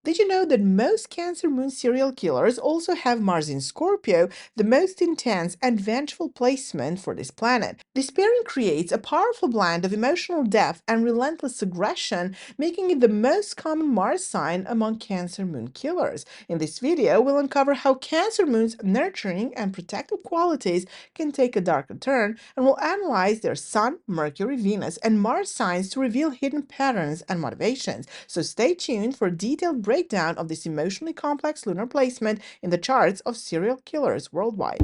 Did you know that most Cancer moon serial killers also have Mars in Scorpio, the most intense and vengeful placement for this planet? This pairing creates a powerful blend of emotional depth and relentless aggression, making it the most common Mars sign among Cancer moon killers. In this video, we'll uncover how Cancer moon's nurturing and protective qualities can take a darker turn, and we'll analyze their Sun, Mercury, Venus, and Mars signs to reveal hidden patterns and motivations. So stay tuned for a detailed breakdown of this emotionally complex lunar placement in the charts of serial killers worldwide.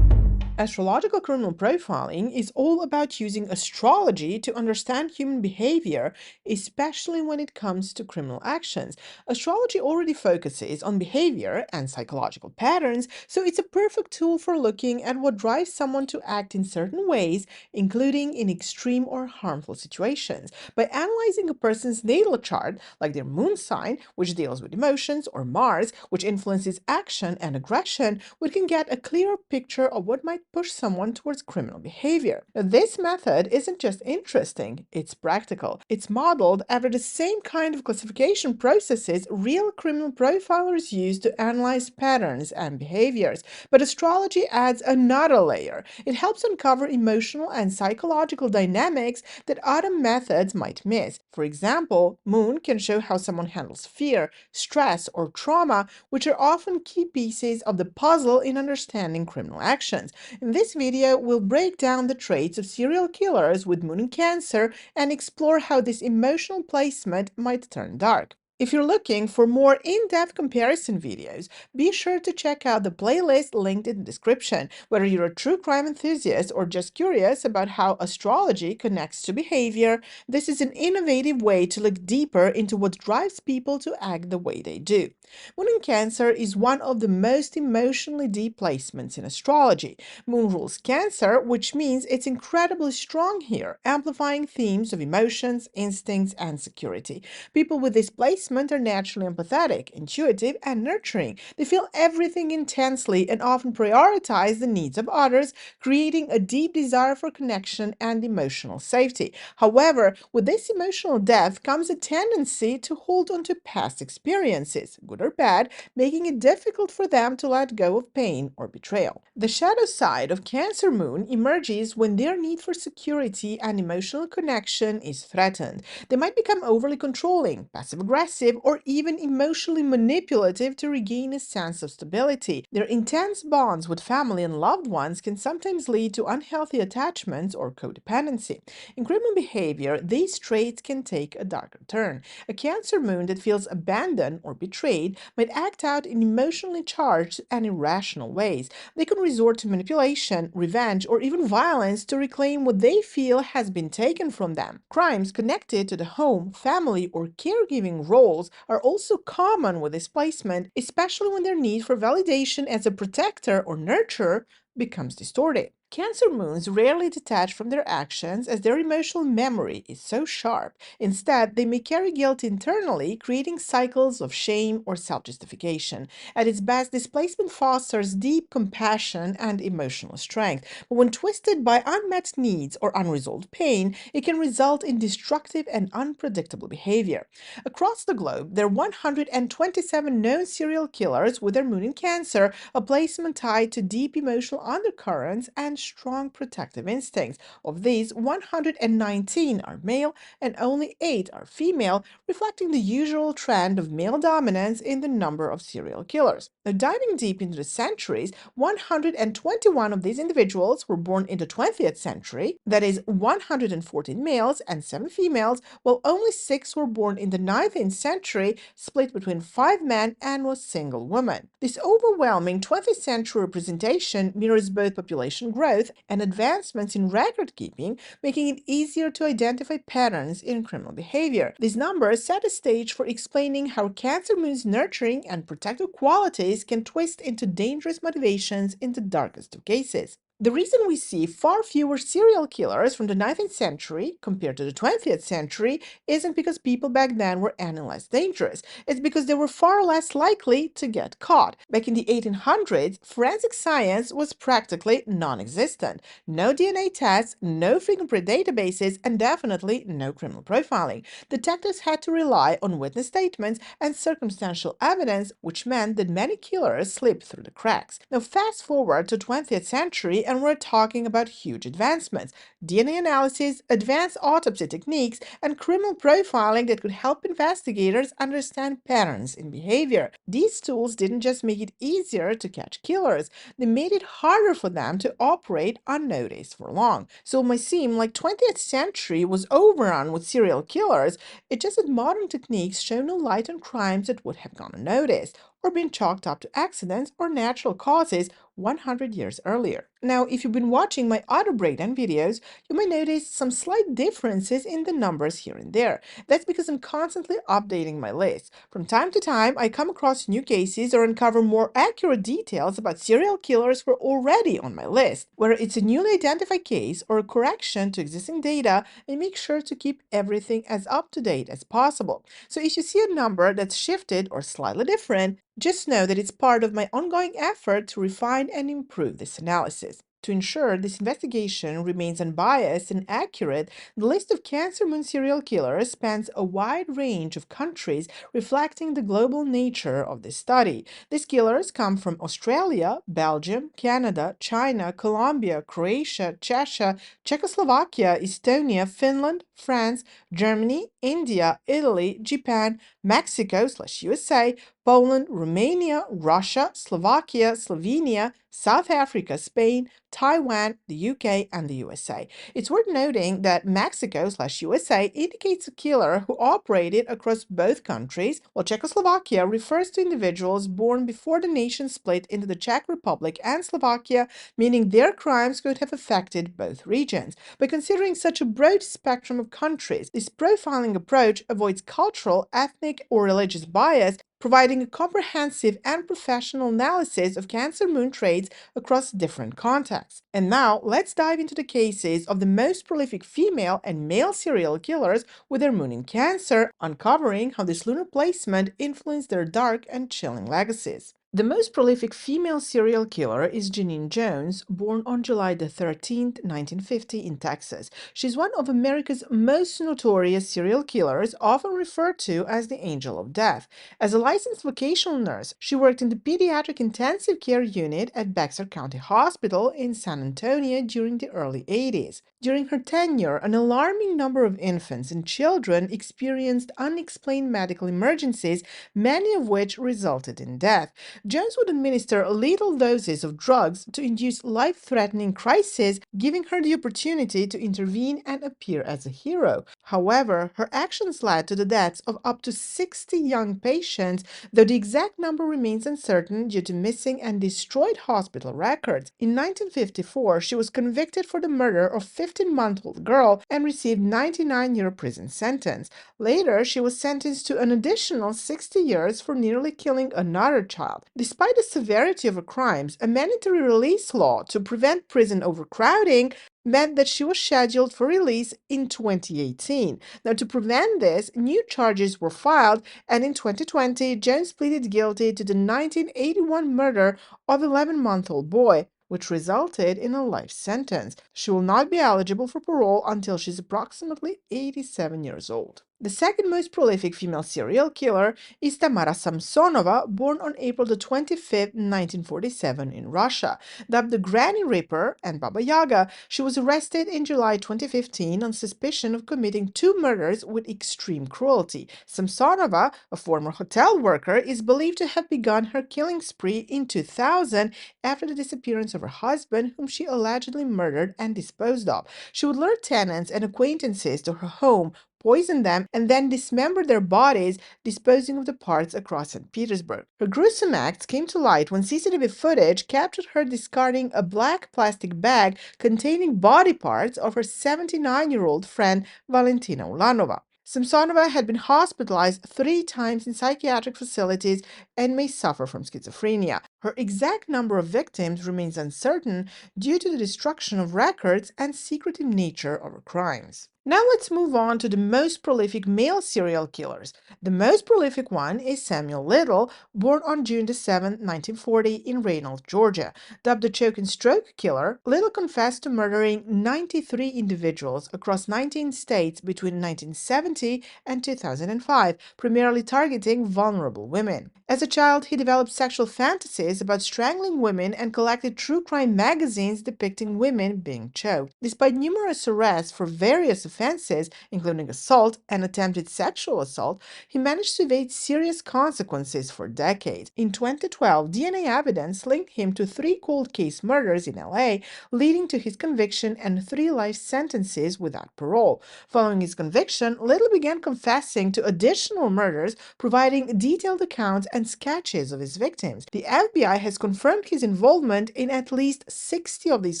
Astrological criminal profiling is all about using astrology to understand human behavior, especially when it comes to criminal actions. Astrology already focuses on behavior and psychological patterns, so it's a perfect tool for looking at what drives someone to act in certain ways, including in extreme or harmful situations. By analyzing a person's natal chart, like their moon sign, which deals with emotions, or Mars, which influences action and aggression, we can get a clearer picture of what might push someone towards criminal behavior. Now, this method isn't just interesting, it's practical. It's modeled after the same kind of classification processes real criminal profilers use to analyze patterns and behaviors. But astrology adds another layer. It helps uncover emotional and psychological dynamics that other methods might miss. For example, moon can show how someone handles fear, stress, or trauma, which are often key pieces of the puzzle in understanding criminal actions. In this video, we'll break down the traits of serial killers with moon in Cancer and explore how this emotional placement might turn dark. If you're looking for more in-depth comparison videos, be sure to check out the playlist linked in the description. Whether you're a true crime enthusiast or just curious about how astrology connects to behavior, this is an innovative way to look deeper into what drives people to act the way they do. Moon in Cancer is one of the most emotionally deep placements in astrology. Moon rules Cancer, which means it's incredibly strong here, amplifying themes of emotions, instincts, and security. People with this placement are naturally empathetic, intuitive, and nurturing. They feel everything intensely and often prioritize the needs of others, creating a deep desire for connection and emotional safety. However, with this emotional depth comes a tendency to hold on to past experiences, good or bad, making it difficult for them to let go of pain or betrayal. The shadow side of Cancer moon emerges when their need for security and emotional connection is threatened. They might become overly controlling, passive-aggressive, or even emotionally manipulative to regain a sense of stability. Their intense bonds with family and loved ones can sometimes lead to unhealthy attachments or codependency. In criminal behavior, these traits can take a darker turn. A Cancer moon that feels abandoned or betrayed might act out in emotionally charged and irrational ways. They can resort to manipulation, revenge, or even violence to reclaim what they feel has been taken from them. Crimes connected to the home, family, or caregiving roles are also common with this placement, especially when their need for validation as a protector or nurturer becomes distorted. Cancer moons rarely detach from their actions as their emotional memory is so sharp. Instead, they may carry guilt internally, creating cycles of shame or self-justification. At its best, displacement fosters deep compassion and emotional strength. But when twisted by unmet needs or unresolved pain, it can result in destructive and unpredictable behavior. Across the globe, there are 127 known serial killers with their moon in Cancer, a placement tied to deep emotional undercurrents and strong protective instincts. Of these, 119 are male and only 8 are female, reflecting the usual trend of male dominance in the number of serial killers. Now, diving deep into the centuries, 121 of these individuals were born in the 20th century, that is, 114 males and 7 females, while only 6 were born in the 19th century, split between 5 men and a single woman. This overwhelming 20th century representation mirrors both population growth and advancements in record keeping, making it easier to identify patterns in criminal behavior. These numbers set a stage for explaining how Cancer moon's nurturing and protective qualities can twist into dangerous motivations in the darkest of cases. The reason we see far fewer serial killers from the 19th century compared to the 20th century isn't because people back then were any less dangerous. It's because they were far less likely to get caught. Back in the 1800s, forensic science was practically non-existent. No DNA tests, no fingerprint databases, and definitely no criminal profiling. Detectives had to rely on witness statements and circumstantial evidence, which meant that many killers slipped through the cracks. Now, fast forward to 20th century, and we're talking about huge advancements: DNA analysis, advanced autopsy techniques, and criminal profiling that could help investigators understand patterns in behavior. These tools didn't just make it easier to catch killers, they made it harder for them to operate unnoticed for long. So it might seem like 20th century was overrun with serial killers. It's just that modern techniques show no light on crimes that would have gone unnoticed, or been chalked up to accidents or natural causes 100 years earlier. Now, if you've been watching my auto breakdown videos, you may notice some slight differences in the numbers here and there. That's because I'm constantly updating my list. From time to time, I come across new cases or uncover more accurate details about serial killers who are already on my list. Whether it's a newly identified case or a correction to existing data, I make sure to keep everything as up to date as possible. So if you see a number that's shifted or slightly different, just know that it's part of my ongoing effort to refine and improve this analysis. To ensure this investigation remains unbiased and accurate, the list of Cancer Moon serial killers spans a wide range of countries, reflecting the global nature of this study. These killers come from Australia, Belgium, Canada, China, Colombia, Croatia, Czechia, Czechoslovakia, Estonia, Finland, France, Germany, India, Italy, Japan, Mexico/USA, Poland, Romania, Russia, Slovakia, Slovenia, South Africa, Spain, Taiwan, the UK, and the USA. It's worth noting that Mexico/USA indicates a killer who operated across both countries, while Czechoslovakia refers to individuals born before the nation split into the Czech Republic and Slovakia, meaning their crimes could have affected both regions. By considering such a broad spectrum of countries, this profiling approach avoids cultural, ethnic, or religious bias, providing a comprehensive and professional analysis of Cancer Moon traits across different contexts. And now, let's dive into the cases of the most prolific female and male serial killers with their moon in Cancer, uncovering how this lunar placement influenced their dark and chilling legacies. The most prolific female serial killer is Janine Jones, born on July the 13th, 1950 in Texas. She's one of America's most notorious serial killers, often referred to as the Angel of Death. As a licensed vocational nurse, she worked in the pediatric intensive care unit at Bexar County Hospital in San Antonio during the early 80s. During her tenure, an alarming number of infants and children experienced unexplained medical emergencies, many of which resulted in death. Jones would administer lethal doses of drugs to induce life-threatening crises, giving her the opportunity to intervene and appear as a hero. However, her actions led to the deaths of up to 60 young patients, though the exact number remains uncertain due to missing and destroyed hospital records. In 1954, she was convicted for the murder of a 15-month-old girl and received a 99-year prison sentence. Later, she was sentenced to an additional 60 years for nearly killing another child. Despite the severity of her crimes, a mandatory release law to prevent prison overcrowding meant that she was scheduled for release in 2018. Now, to prevent this, new charges were filed, and in 2020, Jones pleaded guilty to the 1981 murder of an 11-month-old boy, which resulted in a life sentence. She will not be eligible for parole until she's approximately 87 years old. The second most prolific female serial killer is Tamara Samsonova, born on April the 25th, 1947 in Russia. Dubbed the Granny Ripper and Baba Yaga, she was arrested in July 2015 on suspicion of committing two murders with extreme cruelty. Samsonova, a former hotel worker, is believed to have begun her killing spree in 2000 after the disappearance of her husband, whom she allegedly murdered and disposed of. She would lure tenants and acquaintances to her home, poison them, and then dismember their bodies, disposing of the parts across St. Petersburg. Her gruesome acts came to light when CCTV footage captured her discarding a black plastic bag containing body parts of her 79-year-old friend Valentina Ulanova. Samsonova had been hospitalized 3 times in psychiatric facilities and may suffer from schizophrenia. Her exact number of victims remains uncertain due to the destruction of records and secretive nature of her crimes. Now let's move on to the most prolific male serial killers. The most prolific one is Samuel Little, born on June 7, 1940 in Reynolds, Georgia. Dubbed the choke and stroke killer, Little confessed to murdering 93 individuals across 19 states between 1970 and 2005, primarily targeting vulnerable women. As a child, he developed sexual fantasies about strangling women and collected true crime magazines depicting women being choked. Despite numerous arrests for various offenses, including assault and attempted sexual assault, he managed to evade serious consequences for decades. In 2012, DNA evidence linked him to 3 cold case murders in LA, leading to his conviction and 3 life sentences without parole. Following his conviction, Little began confessing to additional murders, providing detailed accounts and sketches of his victims. The FBI has confirmed his involvement in at least 60 of these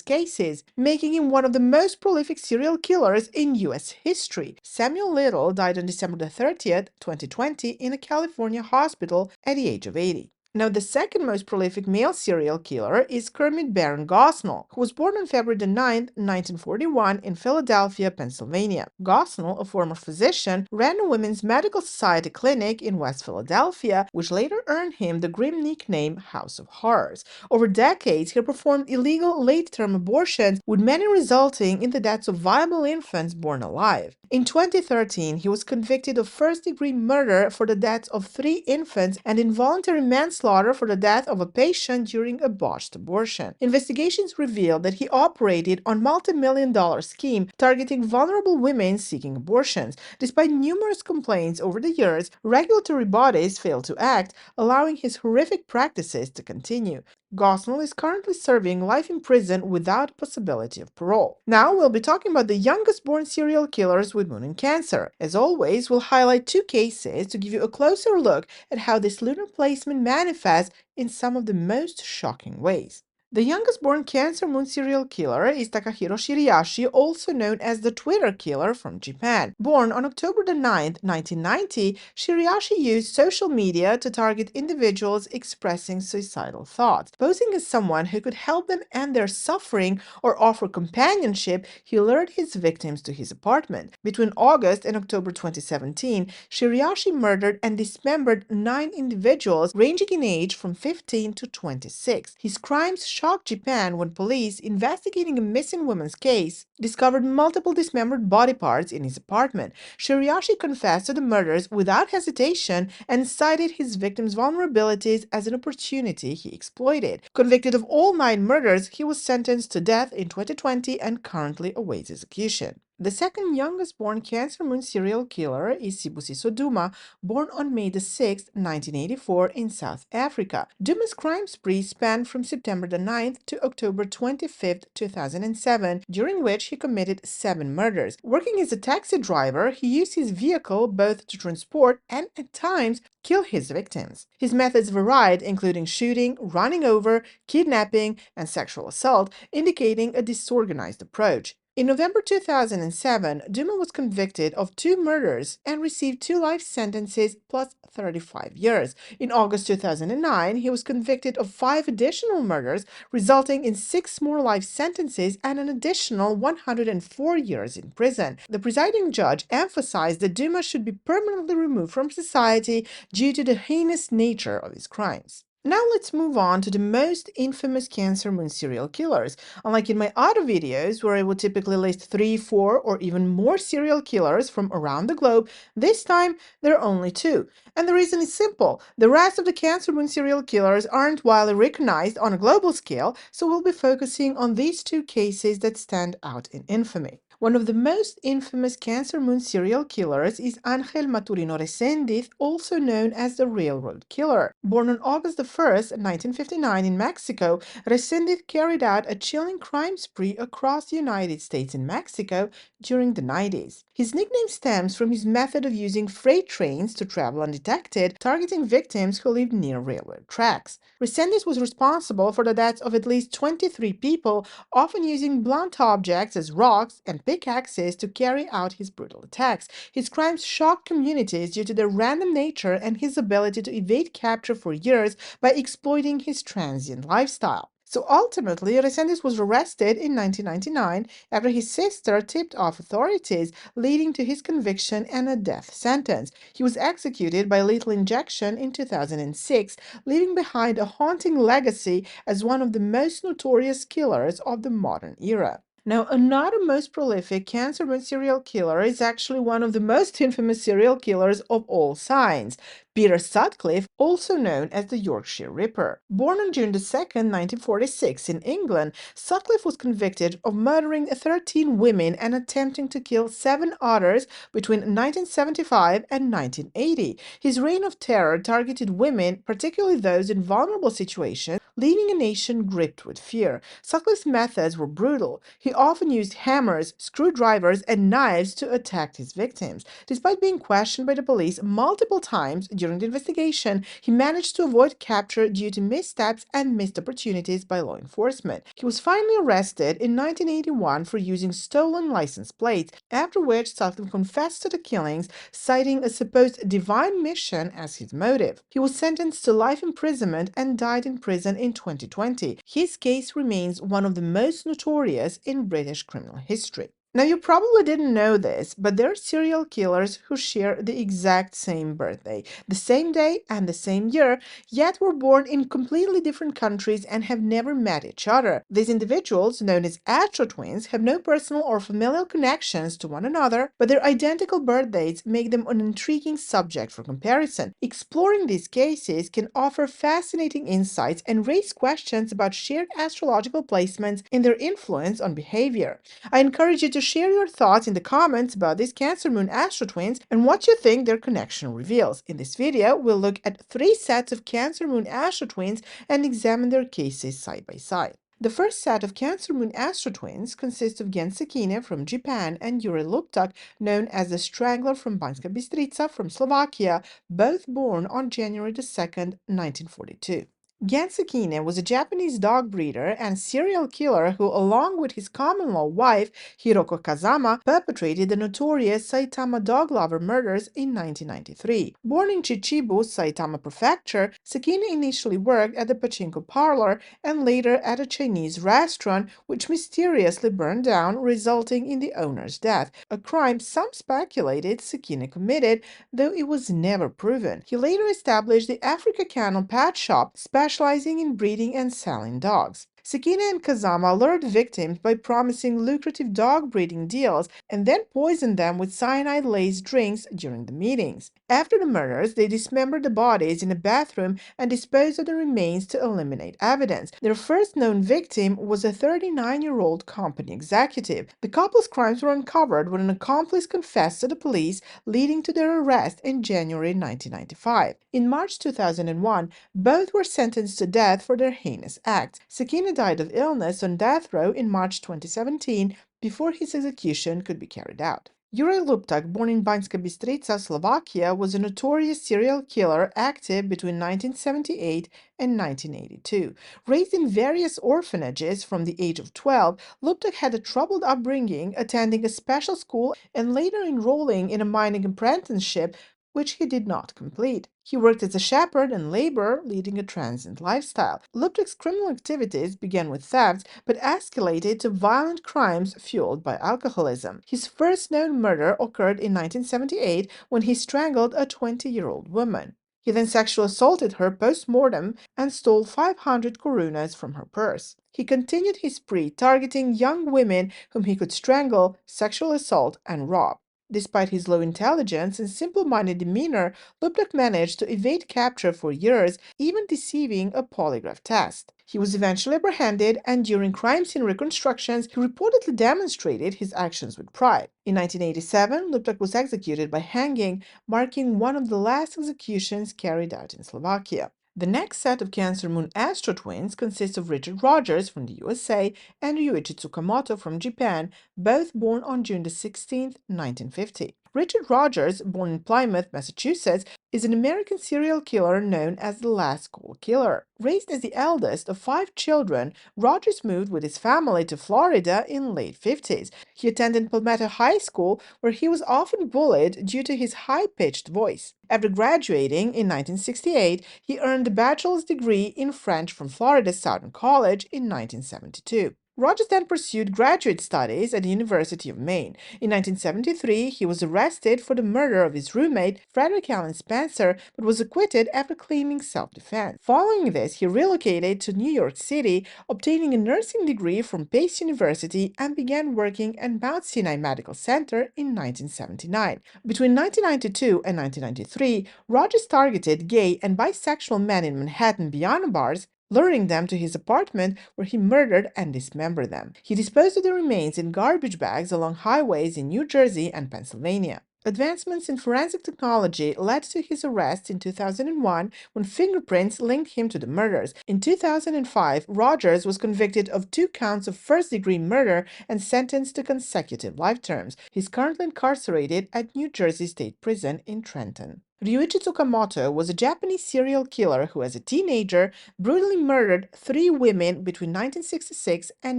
cases, making him one of the most prolific serial killers in U.S. history. Samuel Little died on December 30th, 2020, in a California hospital at the age of 80. Now, the second most prolific male serial killer is Kermit Baron Gosnell, who was born on February 9, 1941 in Philadelphia, Pennsylvania. Gosnell, a former physician, ran a women's medical society clinic in West Philadelphia, which later earned him the grim nickname House of Horrors. Over decades, he performed illegal late-term abortions, with many resulting in the deaths of viable infants born alive. In 2013, he was convicted of first-degree murder for the deaths of 3 infants and involuntary manslaughter for the death of a patient during a botched abortion. Investigations revealed that he operated on multi-million-dollar scheme targeting vulnerable women seeking abortions. Despite numerous complaints over the years, regulatory bodies failed to act, allowing his horrific practices to continue. Gosnell is currently serving life in prison without possibility of parole. Now we'll be talking about the youngest born serial killers with moon in Cancer. As always, we'll highlight 2 cases to give you a closer look at how this lunar placement manifests in some of the most shocking ways. The youngest born Cancer moon serial killer is Takahiro Shiriashi, also known as the Twitter killer from Japan. Born on October 9, 1990, Shiriashi used social media to target individuals expressing suicidal thoughts. Posing as someone who could help them end their suffering or offer companionship, he lured his victims to his apartment. Between August and October 2017, Shiriashi murdered and dismembered 9 individuals ranging in age from 15 to 26. His crimes shocked Japan when police investigating a missing woman's case discovered multiple dismembered body parts in his apartment. Shiriashi confessed to the murders without hesitation and cited his victims' vulnerabilities as an opportunity he exploited. Convicted of all 9 murders, he was sentenced to death in 2020 and currently awaits execution. The second youngest born Cancer moon serial killer is Sibusiso Duma, born on May 6, 1984 in South Africa. Duma's crime spree spanned from September 9th to October 25th, 2007, during which he committed 7 murders. Working as a taxi driver, he used his vehicle both to transport and, at times, kill his victims. His methods varied, including shooting, running over, kidnapping, and sexual assault, indicating a disorganized approach. In November 2007, Duma was convicted of 2 murders and received 2 life sentences plus 35 years. In August 2009, he was convicted of 5 additional murders, resulting in 6 more life sentences and an additional 104 years in prison. The presiding judge emphasized that Duma should be permanently removed from society due to the heinous nature of his crimes. Now let's move on to the most infamous Cancer moon serial killers. Unlike in my other videos, where I would typically list 3, 4, or even more serial killers from around the globe, this time there are only 2. And the reason is simple. The rest of the Cancer moon serial killers aren't widely recognized on a global scale, so we'll be focusing on these 2 cases that stand out in infamy. One of the most infamous Cancer moon serial killers is Ángel Maturino Reséndiz, also known as the Railroad Killer. Born on August 1st, 1959 in Mexico, Reséndiz carried out a chilling crime spree across the United States and Mexico during the 90s. His nickname stems from his method of using freight trains to travel undetected, targeting victims who lived near railroad tracks. Reséndiz was responsible for the deaths of at least 23 people, often using blunt objects as rocks and pickaxes to carry out his brutal attacks. His crimes shocked communities due to their random nature and his ability to evade capture for years by exploiting his transient lifestyle. So ultimately, Resendiz was arrested in 1999 after his sister tipped off authorities, leading to his conviction and a death sentence. He was executed by lethal injection in 2006, leaving behind a haunting legacy as one of the most notorious killers of the modern era. Now, another most prolific cancer serial killer is actually one of the most infamous serial killers of all signs, Peter Sutcliffe, also known as the Yorkshire Ripper. Born on June 2, 1946 in England, Sutcliffe was convicted of murdering 13 women and attempting to kill 7 others between 1975 and 1980. His reign of terror targeted women, particularly those in vulnerable situations, leaving a nation gripped with fear. Sutcliffe's methods were brutal. He often used hammers, screwdrivers, and knives to attack his victims. Despite being questioned by the police multiple times during the investigation, he managed to avoid capture due to missteps and missed opportunities by law enforcement. He was finally arrested in 1981 for using stolen license plates, after which Sutcliffe confessed to the killings, citing a supposed divine mission as his motive. He was sentenced to life imprisonment and died in prison in 2020. His case remains one of the most notorious in British criminal history. Now, you probably didn't know this, but there are serial killers who share the exact same birthday, the same day and the same year, yet were born in completely different countries and have never met each other. These individuals, known as Astro Twins, have no personal or familial connections to one another, but their identical birthdays make them an intriguing subject for comparison. Exploring these cases can offer fascinating insights and raise questions about shared astrological placements and their influence on behavior. I encourage you to share your thoughts in the comments about these Cancer Moon Astro Twins and what you think their connection reveals. In this video, we'll look at 3 sets of Cancer Moon Astro Twins and examine their cases side by side. The first set of Cancer Moon Astro Twins consists of Gensekine from Japan and Yuri Luptak, known as the Strangler from Banska Bystrica from Slovakia, both born on January 1942. Gensekine was a Japanese dog breeder and serial killer who, along with his common-law wife, Hiroko Kazama, perpetrated the notorious Saitama dog lover murders in 1993. Born in Chichibu, Saitama Prefecture, Sekine initially worked at a pachinko parlor and later at a Chinese restaurant, which mysteriously burned down, resulting in the owner's death, a crime some speculated Sekine committed, though it was never proven. He later established the Africa Kennel Pet Shop, specializing in breeding and selling dogs. Sekine and Kazama lured victims by promising lucrative dog breeding deals and then poisoned them with cyanide-laced drinks during the meetings. After the murders, they dismembered the bodies in a bathroom and disposed of the remains to eliminate evidence. Their first known victim was a 39-year-old company executive. The couple's crimes were uncovered when an accomplice confessed to the police, leading to their arrest in January 1995. In March 2001, both were sentenced to death for their heinous acts. Sekine died of illness on death row in March 2017 before his execution could be carried out. Yuri Luptak, born in Banska Bystrica, Slovakia, was a notorious serial killer active between 1978 and 1982. Raised in various orphanages from the age of 12, Luptak had a troubled upbringing, attending a special school and later enrolling in a mining apprenticeship, which he did not complete. He worked as a shepherd and laborer, leading a transient lifestyle. Luptak's criminal activities began with thefts, but escalated to violent crimes fueled by alcoholism. His first known murder occurred in 1978 when he strangled a 20-year-old woman. He then sexually assaulted her post-mortem and stole 500 korunas from her purse. He continued his spree, targeting young women whom he could strangle, sexually assault, and rob. Despite his low intelligence and simple-minded demeanor, Luptak managed to evade capture for years, even deceiving a polygraph test. He was eventually apprehended, and during crime scene reconstructions, he reportedly demonstrated his actions with pride. In 1987, Luptak was executed by hanging, marking one of the last executions carried out in Slovakia. The next set of Cancer Moon Astro Twins consists of Richard Rogers from the USA and Ryuichi Tsukamoto from Japan, both born on June 16, 1950. Richard Rogers, born in Plymouth, Massachusetts, is an American serial killer known as the Last Call Killer. Raised as the eldest of 5 children, Rogers moved with his family to Florida in late 50s. He attended Palmetto High School, where he was often bullied due to his high-pitched voice. After graduating in 1968, he earned a bachelor's degree in French from Florida Southern College in 1972. Rogers then pursued graduate studies at the University of Maine. In 1973, he was arrested for the murder of his roommate, Frederick Allen Spencer, but was acquitted after claiming self-defense. Following this, he relocated to New York City, obtaining a nursing degree from Pace University, and began working at Mount Sinai Medical Center in 1979. Between 1992 and 1993, Rogers targeted gay and bisexual men in Manhattan piano bars, luring them to his apartment where he murdered and dismembered them. He disposed of the remains in garbage bags along highways in New Jersey and Pennsylvania. Advancements in forensic technology led to his arrest in 2001 when fingerprints linked him to the murders. In 2005, Rogers was convicted of 2 counts of first-degree murder and sentenced to consecutive life terms. He's currently incarcerated at New Jersey State Prison in Trenton. Ryuichi Tsukamoto was a Japanese serial killer who, as a teenager, brutally murdered 3 women between 1966 and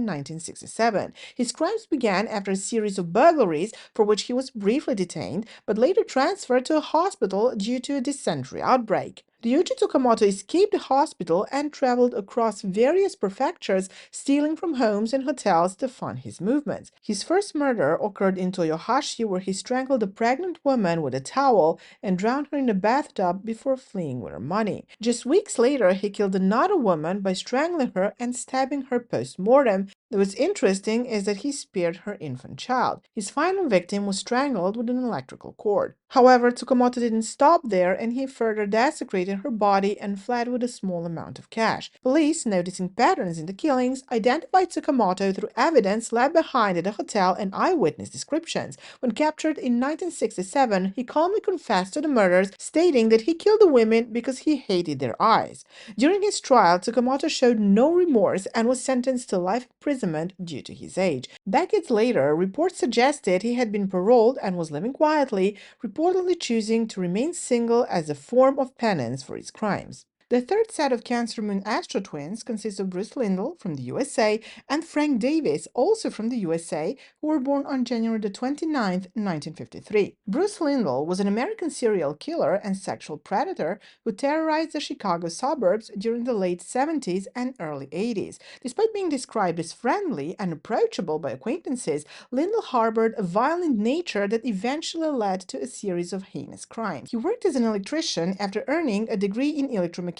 1967. His crimes began after a series of burglaries for which he was briefly detained, but later transferred to a hospital due to a dysentery outbreak. Ryuichi Tsukamoto escaped the hospital and traveled across various prefectures, stealing from homes and hotels to fund his movements. His first murder occurred in Toyohashi, where he strangled a pregnant woman with a towel and drowned her in a bathtub before fleeing with her money. Just weeks later, he killed another woman by strangling her and stabbing her post-mortem. What's interesting is that he spared her infant child. His final victim was strangled with an electrical cord. However, Tsukamoto didn't stop there, and he further desecrated her body and fled with a small amount of cash. Police, noticing patterns in the killings, identified Tsukamoto through evidence left behind at a hotel and eyewitness descriptions. When captured in 1967, he calmly confessed to the murders, stating that he killed the women because he hated their eyes. During his trial, Tsukamoto showed no remorse and was sentenced to life imprisonment due to his age. Decades later, reports suggested he had been paroled and was living quietly, reportedly choosing to remain single as a form of penance for his crimes. The third set of Cancer Moon Astro Twins consists of Bruce Lindell from the USA and Frank Davis, also from the USA, who were born on January 29, 1953. Bruce Lindell was an American serial killer and sexual predator who terrorized the Chicago suburbs during the late 70s and early 80s. Despite being described as friendly and approachable by acquaintances, Lindell harbored a violent nature that eventually led to a series of heinous crimes. He worked as an electrician after earning a degree in electromechanics,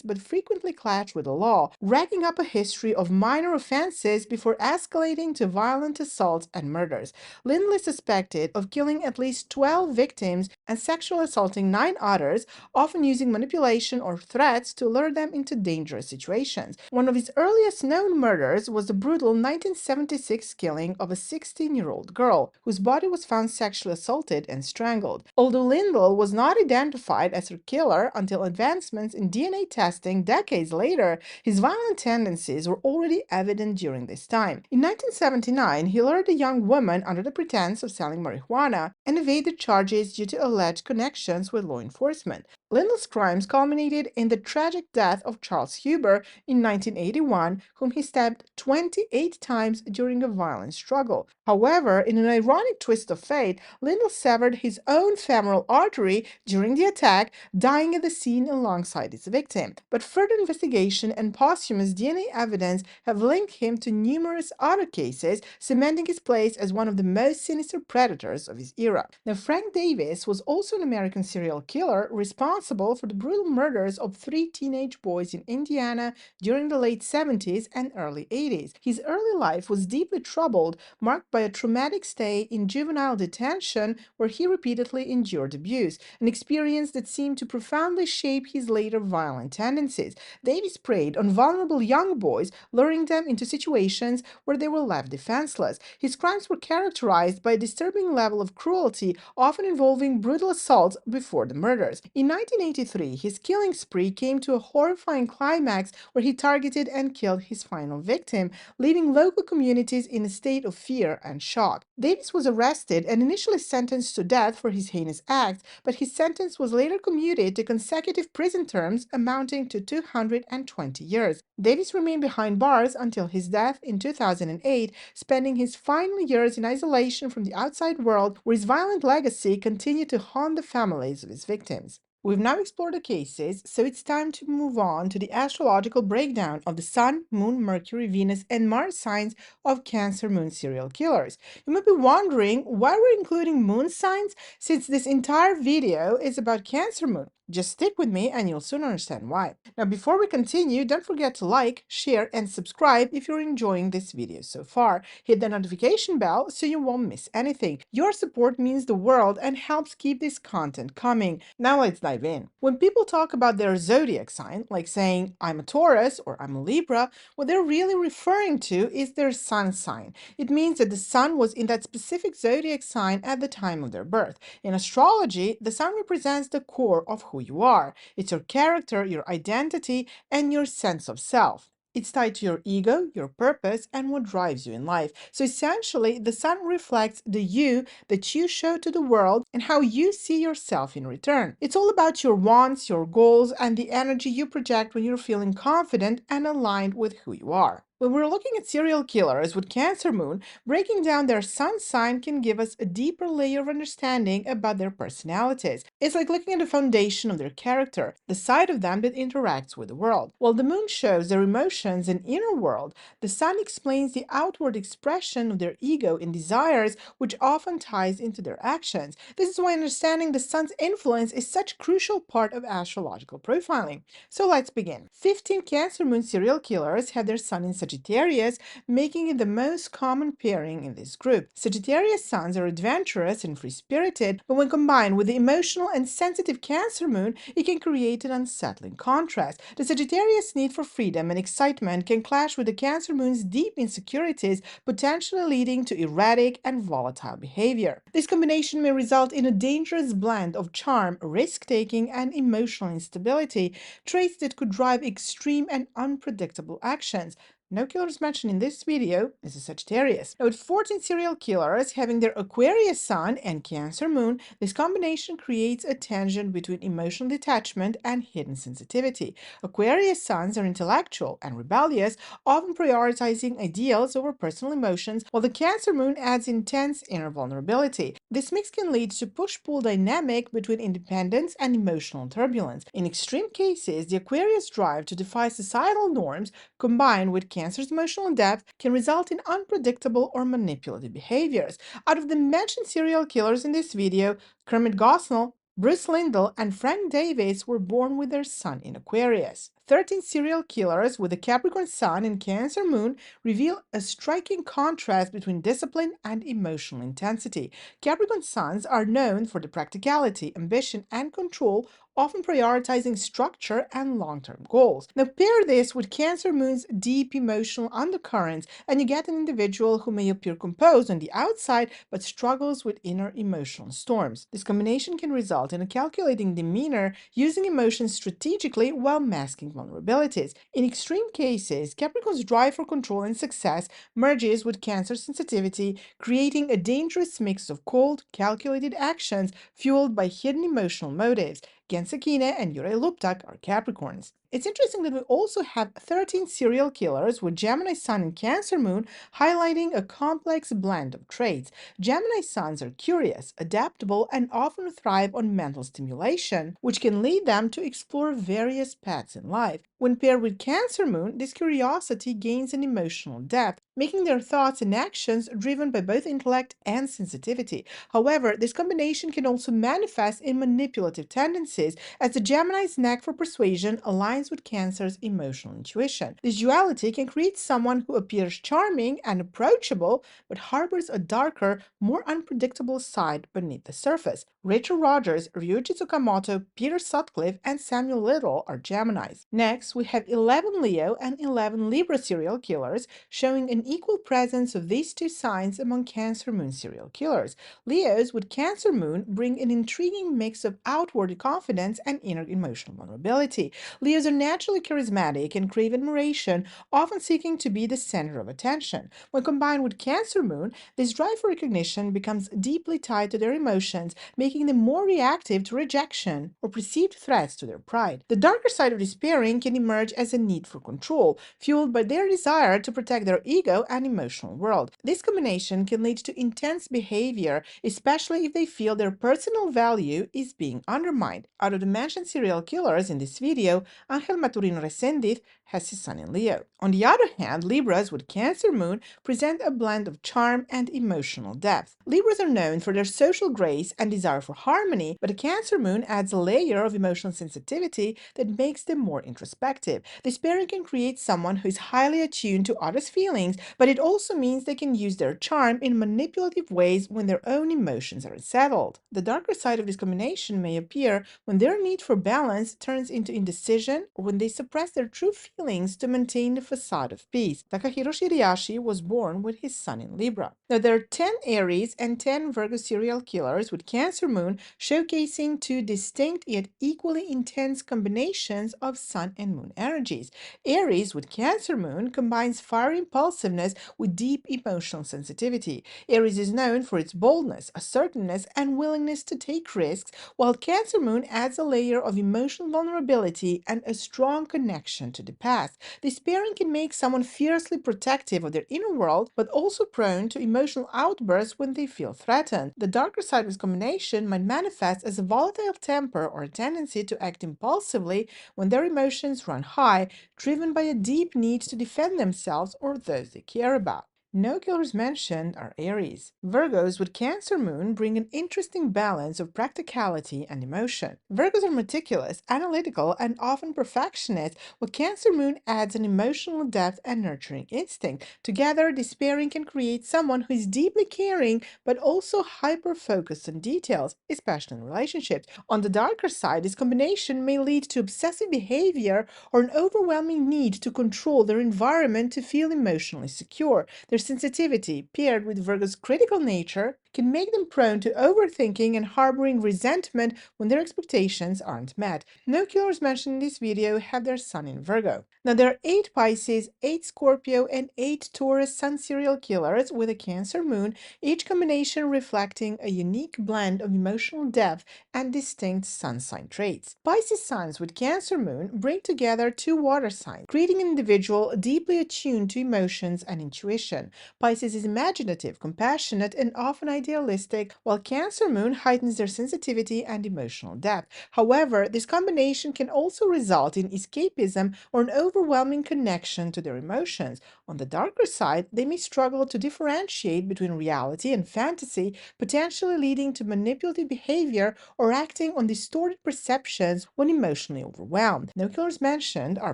but frequently clashed with the law, racking up a history of minor offenses before escalating to violent assaults and murders. Lindell is suspected of killing at least 12 victims and sexually assaulting 9 others, often using manipulation or threats to lure them into dangerous situations. One of his earliest known murders was the brutal 1976 killing of a 16-year-old girl, whose body was found sexually assaulted and strangled. Although Lindell was not identified as her killer until advancements in DNA testing decades later, his violent tendencies were already evident during this time. In 1979, he lured a young woman under the pretense of selling marijuana and evaded charges due to alleged connections with law enforcement. Lindell's crimes culminated in the tragic death of Charles Huber in 1981, whom he stabbed 28 times during a violent struggle. However, in an ironic twist of fate, Lindell severed his own femoral artery during the attack, dying at the scene alongside his victim. But further investigation and posthumous DNA evidence have linked him to numerous other cases, cementing his place as one of the most sinister predators of his era. Now, Frank Davis was also an American serial killer responsible for the brutal murders of 3 teenage boys in Indiana during the late 70s and early 80s. His early life was deeply troubled, marked by a traumatic stay in juvenile detention where he repeatedly endured abuse, an experience that seemed to profoundly shape his later violent tendencies. Davis preyed on vulnerable young boys, luring them into situations where they were left defenseless. His crimes were characterized by a disturbing level of cruelty, often involving brutal assaults before the murders. In 1983, his killing spree came to a horrifying climax where he targeted and killed his final victim, leaving local communities in a state of fear and shock. Davis was arrested and initially sentenced to death for his heinous act, but his sentence was later commuted to consecutive prison terms amounting to 220 years. Davis remained behind bars until his death in 2008, spending his final years in isolation from the outside world, where his violent legacy continued to haunt the families of his victims. We've now explored the cases, so it's time to move on to the astrological breakdown of the Sun, Moon, Mercury, Venus, and Mars signs of Cancer Moon serial killers. You might be wondering why we're including moon signs, since this entire video is about Cancer Moon. Just stick with me and you'll soon understand why. Now, before we continue, don't forget to like, share, and subscribe if you're enjoying this video so far. Hit the notification bell so you won't miss anything. Your support means the world and helps keep this content coming. Now let's dive in. When people talk about their zodiac sign, like saying, I'm a Taurus or I'm a Libra, what they're really referring to is their sun sign. It means that the sun was in that specific zodiac sign at the time of their birth. In astrology, the sun represents the core of who you are. It's your character, your identity, and your sense of self. It's tied to your ego, your purpose, and what drives you in life. So essentially, the sun reflects the you that you show to the world and how you see yourself in return. It's all about your wants, your goals, and the energy you project when you're feeling confident and aligned with who you are. When we're looking at serial killers with Cancer Moon, breaking down their sun sign can give us a deeper layer of understanding about their personalities. It's like looking at the foundation of their character, the side of them that interacts with the world. While the moon shows their emotions and inner world, the sun explains the outward expression of their ego and desires, which often ties into their actions. This is why understanding the sun's influence is such a crucial part of astrological profiling. So let's begin. 15 Cancer Moon serial killers have their sun in Sagittarius, making it the most common pairing in this group. Sagittarius suns are adventurous and free-spirited, but when combined with the emotional and sensitive Cancer Moon, it can create an unsettling contrast. The Sagittarius need for freedom and excitement can clash with the Cancer Moon's deep insecurities, potentially leading to erratic and volatile behavior. This combination may result in a dangerous blend of charm, risk-taking, and emotional instability, traits that could drive extreme and unpredictable actions. No killers mentioned in this video is a Sagittarius. Now, with 14 serial killers having their Aquarius sun and Cancer moon, this combination creates a tension between emotional detachment and hidden sensitivity. Aquarius suns are intellectual and rebellious, often prioritizing ideals over personal emotions, while the Cancer moon adds intense inner vulnerability. This mix can lead to push-pull dynamic between independence and emotional turbulence. In extreme cases, the Aquarius drive to defy societal norms combined with Cancer's emotional depth can result in unpredictable or manipulative behaviors. Out of the mentioned serial killers in this video, Kermit Gosnell, Bruce Lindell, and Frank Davis were born with their sun in Aquarius. 13 serial killers with a Capricorn sun and Cancer moon reveal a striking contrast between discipline and emotional intensity. Capricorn suns are known for the practicality, ambition, and control, often prioritizing structure and long-term goals. Now pair this with Cancer moon's deep emotional undercurrents, and you get an individual who may appear composed on the outside but struggles with inner emotional storms. This combination can result in a calculating demeanor, using emotions strategically while masking vulnerabilities. In extreme cases, Capricorn's drive for control and success merges with Cancer's sensitivity, creating a dangerous mix of cold, calculated actions fueled by hidden emotional motives. Gensakine and Yurei Luptak are Capricorns. It's interesting that we also have 13 serial killers with Gemini Sun and Cancer Moon, highlighting a complex blend of traits. Gemini Suns are curious, adaptable, and often thrive on mental stimulation, which can lead them to explore various paths in life. When paired with Cancer Moon, this curiosity gains an emotional depth, making their thoughts and actions driven by both intellect and sensitivity. However, this combination can also manifest in manipulative tendencies, as the Gemini's knack for persuasion aligns with Cancer's emotional intuition. This duality can create someone who appears charming and approachable, but harbors a darker, more unpredictable side beneath the surface. Rachel Rogers, Ryuichi Tsukamoto, Peter Sutcliffe, and Samuel Little are Geminis. Next, we have 11 Leo and 11 Libra serial killers, showing an an equal presence of these two signs among Cancer moon serial killers. Leos with Cancer moon bring an intriguing mix of outward confidence and inner emotional vulnerability. Leos are naturally charismatic and crave admiration, often seeking to be the center of attention. When combined with Cancer moon, this drive for recognition becomes deeply tied to their emotions, making them more reactive to rejection or perceived threats to their pride. The darker side of this pairing can emerge as a need for control, fueled by their desire to protect their ego and emotional world. This combination can lead to intense behavior, especially if they feel their personal value is being undermined. Out of the mentioned serial killers in this video, Ángel Maturino Reséndiz has his sun in Leo. On the other hand, Libras with Cancer moon present a blend of charm and emotional depth. Libras are known for their social grace and desire for harmony, but a Cancer moon adds a layer of emotional sensitivity that makes them more introspective. This pairing can create someone who is highly attuned to others' feelings, but it also means they can use their charm in manipulative ways when their own emotions are unsettled. The darker side of this combination may appear when their need for balance turns into indecision or when they suppress their true feelings to maintain the facade of peace. Takahiro Shiriashi was born with his sun in Libra. Now, there are 10 Aries and 10 Virgo serial killers with Cancer moon, showcasing two distinct yet equally intense combinations of sun and moon energies. Aries with Cancer moon combines fiery impulsiveness with deep emotional sensitivity. Aries is known for its boldness, assertiveness, and willingness to take risks, while Cancer moon adds a layer of emotional vulnerability and a strong connection to the past. This pairing can make someone fiercely protective of their inner world, but also prone to emotional outbursts when they feel threatened. The darker side of this combination might manifest as a volatile temper or a tendency to act impulsively when their emotions run high, driven by a deep need to defend themselves or those they care about. No killers mentioned are Aries. Virgos with Cancer moon bring an interesting balance of practicality and emotion. Virgos are meticulous, analytical, and often perfectionist, while Cancer moon adds an emotional depth and nurturing instinct. Together, this pairing can create someone who is deeply caring but also hyper-focused on details, especially in relationships. On the darker side, this combination may lead to obsessive behavior or an overwhelming need to control their environment to feel emotionally secure. Their sensitivity, paired with Virgo's critical nature, can make them prone to overthinking and harboring resentment when their expectations aren't met. No killers mentioned in this video have their sun in Virgo. Now, there are 8 Pisces, 8 Scorpio, and 8 Taurus sun serial killers with a Cancer moon, each combination reflecting a unique blend of emotional depth and distinct sun sign traits. Pisces suns with Cancer moon bring together 2 water signs, creating an individual deeply attuned to emotions and intuition. Pisces is imaginative, compassionate, and often idealistic, while Cancer moon heightens their sensitivity and emotional depth. However, this combination can also result in escapism or an overwhelming connection to their emotions. On the darker side, they may struggle to differentiate between reality and fantasy, potentially leading to manipulative behavior or acting on distorted perceptions when emotionally overwhelmed. No killers mentioned are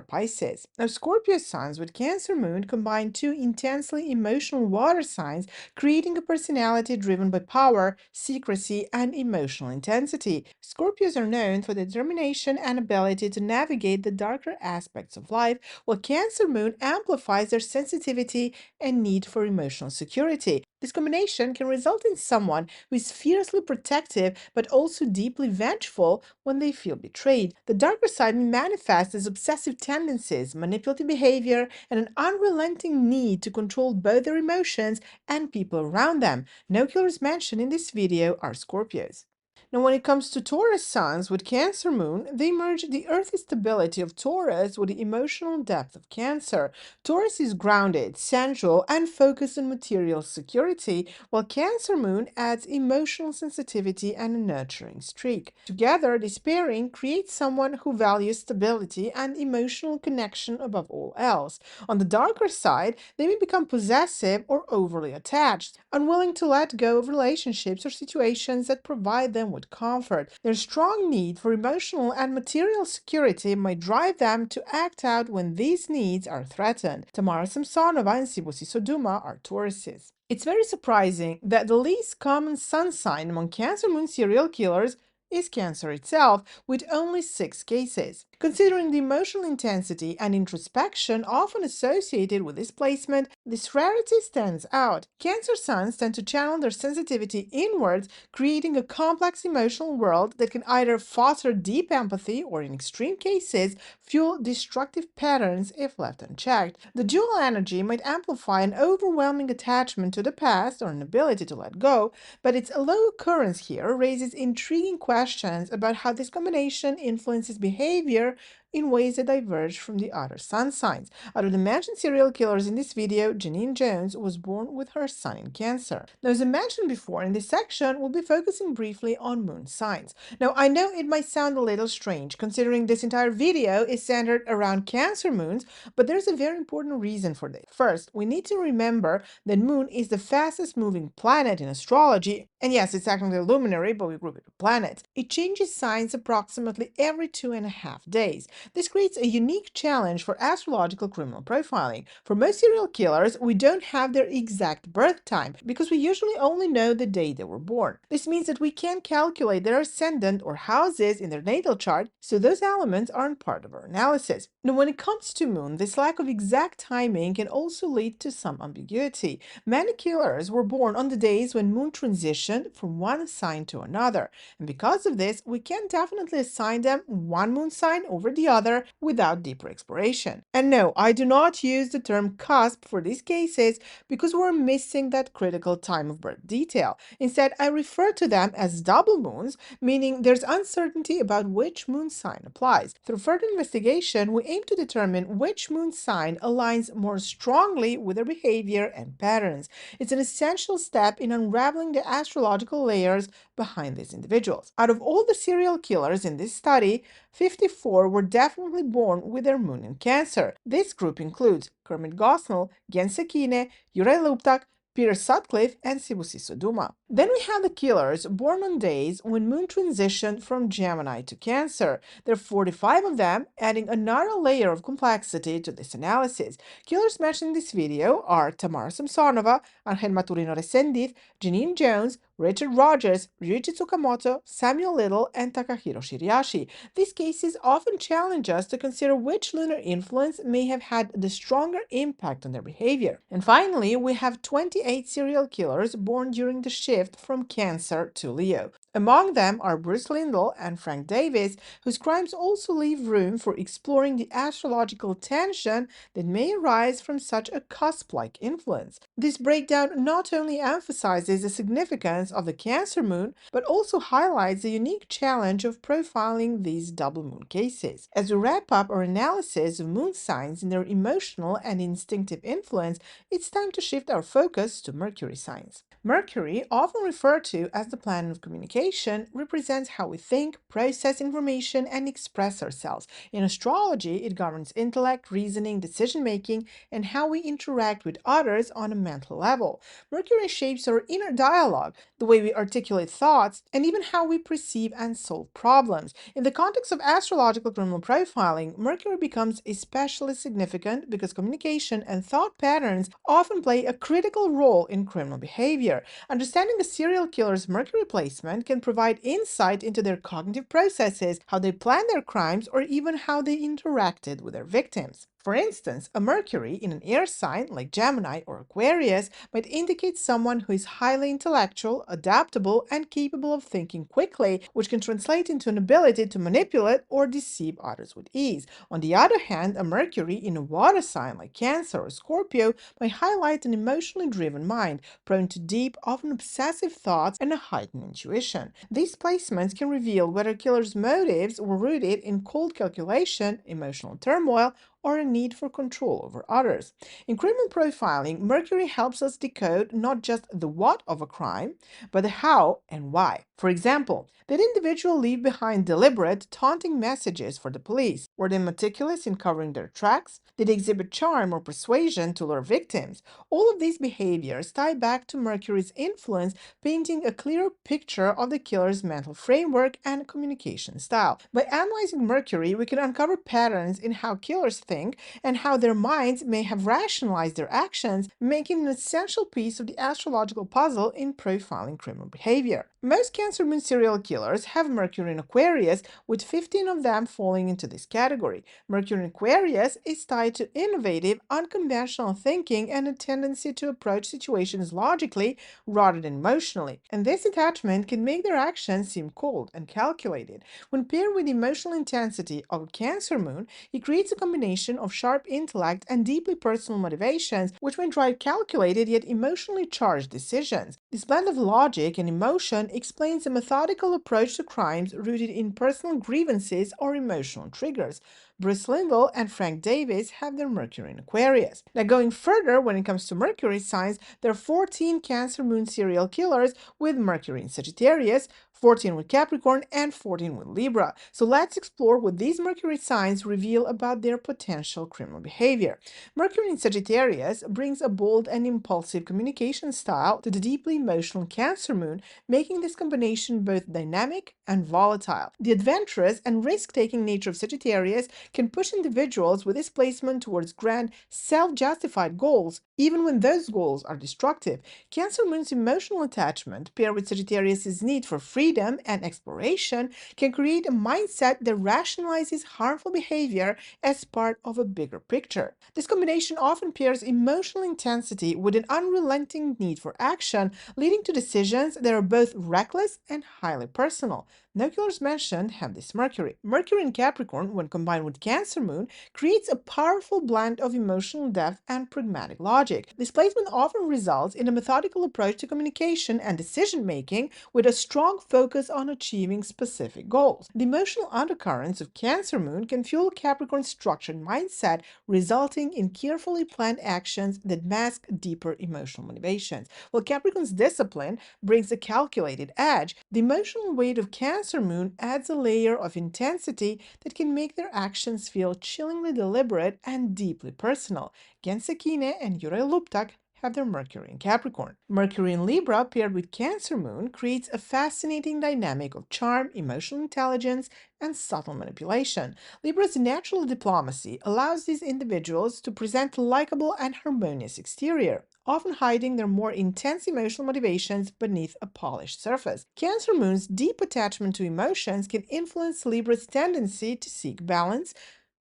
Pisces. Now, Scorpio suns with Cancer moon combine 2 intensely emotional water signs, creating a personality driven by power, secrecy, and emotional intensity. Scorpios are known for their determination and ability to navigate the darker aspects of life, while Cancer moon amplifies their sensitivity and need for emotional security. This combination can result in someone who is fiercely protective but also deeply vengeful when they feel betrayed. The darker side may manifest as obsessive tendencies, manipulative behavior, and an unrelenting need to control both their emotions and people around them. No killers mentioned in this video are Scorpios. Now, when it comes to Taurus suns with Cancer moon, they merge the earthy stability of Taurus with the emotional depth of Cancer. Taurus is grounded, sensual, and focused on material security, while Cancer moon adds emotional sensitivity and a nurturing streak. Together, this pairing creates someone who values stability and emotional connection above all else. On the darker side, they may become possessive or overly attached, unwilling to let go of relationships or situations that provide them with comfort. Their strong need for emotional and material security might drive them to act out when these needs are threatened. Tamara Samsonova and Sibusi Soduma are Tauruses. It's very surprising that the least common sun sign among Cancer moon serial killers is Cancer itself, with only 6 cases. Considering the emotional intensity and introspection often associated with this placement, this rarity stands out. Cancer suns tend to channel their sensitivity inwards, creating a complex emotional world that can either foster deep empathy or, in extreme cases, fuel destructive patterns if left unchecked. The dual energy might amplify an overwhelming attachment to the past or an ability to let go, but its low occurrence here raises intriguing questions about how this combination influences behavior in ways that diverge from the other sun signs. Out of the mentioned serial killers in this video, Janine Jones was born with her sun in Cancer. Now, as I mentioned before, in this section, we'll be focusing briefly on moon signs. Now, I know it might sound a little strange, considering this entire video is centered around Cancer moons, but there's a very important reason for this. First, we need to remember that Moon is the fastest moving planet in astrology, and yes, it's technically a luminary, but we group it with planets. It changes signs approximately every 2.5 days. This creates a unique challenge for astrological criminal profiling. For most serial killers, we don't have their exact birth time because we usually only know the day they were born. This means that we can't calculate their ascendant or houses in their natal chart, so those elements aren't part of our analysis. Now, when it comes to Moon, this lack of exact timing can also lead to some ambiguity. Many killers were born on the days when Moon transitioned from one sign to another, and because of this, we can definitely assign them one moon sign over the other without deeper exploration. And no, I do not use the term cusp for these cases because we're missing that critical time of birth detail. Instead, I refer to them as double moons, meaning there's uncertainty about which moon sign applies. Through further investigation, we aim to determine which moon sign aligns more strongly with their behavior and patterns. It's an essential step in unraveling the astrological layers behind these individuals. Out of all the serial killers in this study, 54 were definitely born with their moon in Cancer. This group includes Kermit Gosnell, Gen Sekine, Juraj Luptak, Peter Sutcliffe, and Sibusiso Duma. Then we have the killers born on days when Moon transitioned from Gemini to Cancer. There are 45 of them, adding another layer of complexity to this analysis. Killers mentioned in this video are Tamara Samsonova, Angel Maturino Resendiz, Janine Jones, Richard Rogers, Ryuichi Tsukamoto, Samuel Little, and Takahiro Shiriashi. These cases often challenge us to consider which lunar influence may have had the stronger impact on their behavior. And finally, we have 28 serial killers born during the shift from Cancer to Leo. Among them are Bruce Lindell and Frank Davis, whose crimes also leave room for exploring the astrological tension that may arise from such a cusp-like influence. This breakdown not only emphasizes the significance of the Cancer moon, but also highlights the unique challenge of profiling these double moon cases. As we wrap up our analysis of moon signs and their emotional and instinctive influence, it's time to shift our focus to Mercury signs. Mercury, often referred to as the planet of communication, represents how we think, process information, and express ourselves. In astrology, it governs intellect, reasoning, decision-making, and how we interact with others on a mental level. Mercury shapes our inner dialogue, the way we articulate thoughts, and even how we perceive and solve problems. In the context of astrological criminal profiling, Mercury becomes especially significant because communication and thought patterns often play a critical role in criminal behavior. Understanding a serial killer's Mercury placement can provide insight into their cognitive processes, how they plan their crimes, or even how they interacted with their victims. For instance, a Mercury in an air sign like Gemini or Aquarius might indicate someone who is highly intellectual, adaptable, and capable of thinking quickly, which can translate into an ability to manipulate or deceive others with ease. On the other hand, a Mercury in a water sign like Cancer or Scorpio might highlight an emotionally driven mind, prone to deep, often obsessive thoughts and a heightened intuition. These placements can reveal whether killers' motives were rooted in cold calculation, emotional turmoil, or a need for control over others. In criminal profiling, Mercury helps us decode not just the what of a crime, but the how and why. For example, did individual leave behind deliberate, taunting messages for the police? Were they meticulous in covering their tracks? Did they exhibit charm or persuasion to lure victims? All of these behaviors tie back to Mercury's influence, painting a clearer picture of the killer's mental framework and communication style. By analyzing Mercury, we can uncover patterns in how killers think and how their minds may have rationalized their actions, making an essential piece of the astrological puzzle in profiling criminal behavior. Most Cancer moon serial killers have Mercury in Aquarius, with 15 of them falling into this category. category. Mercury in Aquarius is tied to innovative, unconventional thinking and a tendency to approach situations logically rather than emotionally. And this attachment can make their actions seem cold and calculated. When paired with the emotional intensity of a Cancer moon, it creates a combination of sharp intellect and deeply personal motivations, which may drive calculated yet emotionally charged decisions. This blend of logic and emotion explains a methodical approach to crimes rooted in personal grievances or emotional triggers. Bruce Linville and Frank Davis have their Mercury in Aquarius. Now, going further, when it comes to Mercury signs, there are 14 Cancer moon serial killers with Mercury in Sagittarius, 14 with Capricorn, and 14 with Libra. So let's explore what these Mercury signs reveal about their potential criminal behavior. Mercury in Sagittarius brings a bold and impulsive communication style to the deeply emotional Cancer moon, making this combination both dynamic and volatile. The adventurous and risk-taking nature of Sagittarius can push individuals with this placement towards grand, self-justified goals, even when those goals are destructive. Cancer moon's emotional attachment, paired with Sagittarius's need for freedom and exploration, can create a mindset that rationalizes harmful behavior as part of a bigger picture. This combination often pairs emotional intensity with an unrelenting need for action, leading to decisions that are both reckless and highly personal. No killers mentioned have this Mercury. Mercury in Capricorn, when combined with Cancer moon, creates a powerful blend of emotional depth and pragmatic logic. This placement often results in a methodical approach to communication and decision making with a strong focus on achieving specific goals. The emotional undercurrents of Cancer moon can fuel Capricorn's structured mindset, resulting in carefully planned actions that mask deeper emotional motivations. While Capricorn's discipline brings a calculated edge, the emotional weight of Cancer moon adds a layer of intensity that can make their actions feel chillingly deliberate and deeply personal. Gensekine and Yurei Luptak have their Mercury in Capricorn. Mercury in Libra paired with Cancer moon creates a fascinating dynamic of charm, emotional intelligence, and subtle manipulation. Libra's natural diplomacy allows these individuals to present a likable and harmonious exterior, often hiding their more intense emotional motivations beneath a polished surface. Cancer moon's deep attachment to emotions can influence Libra's tendency to seek balance,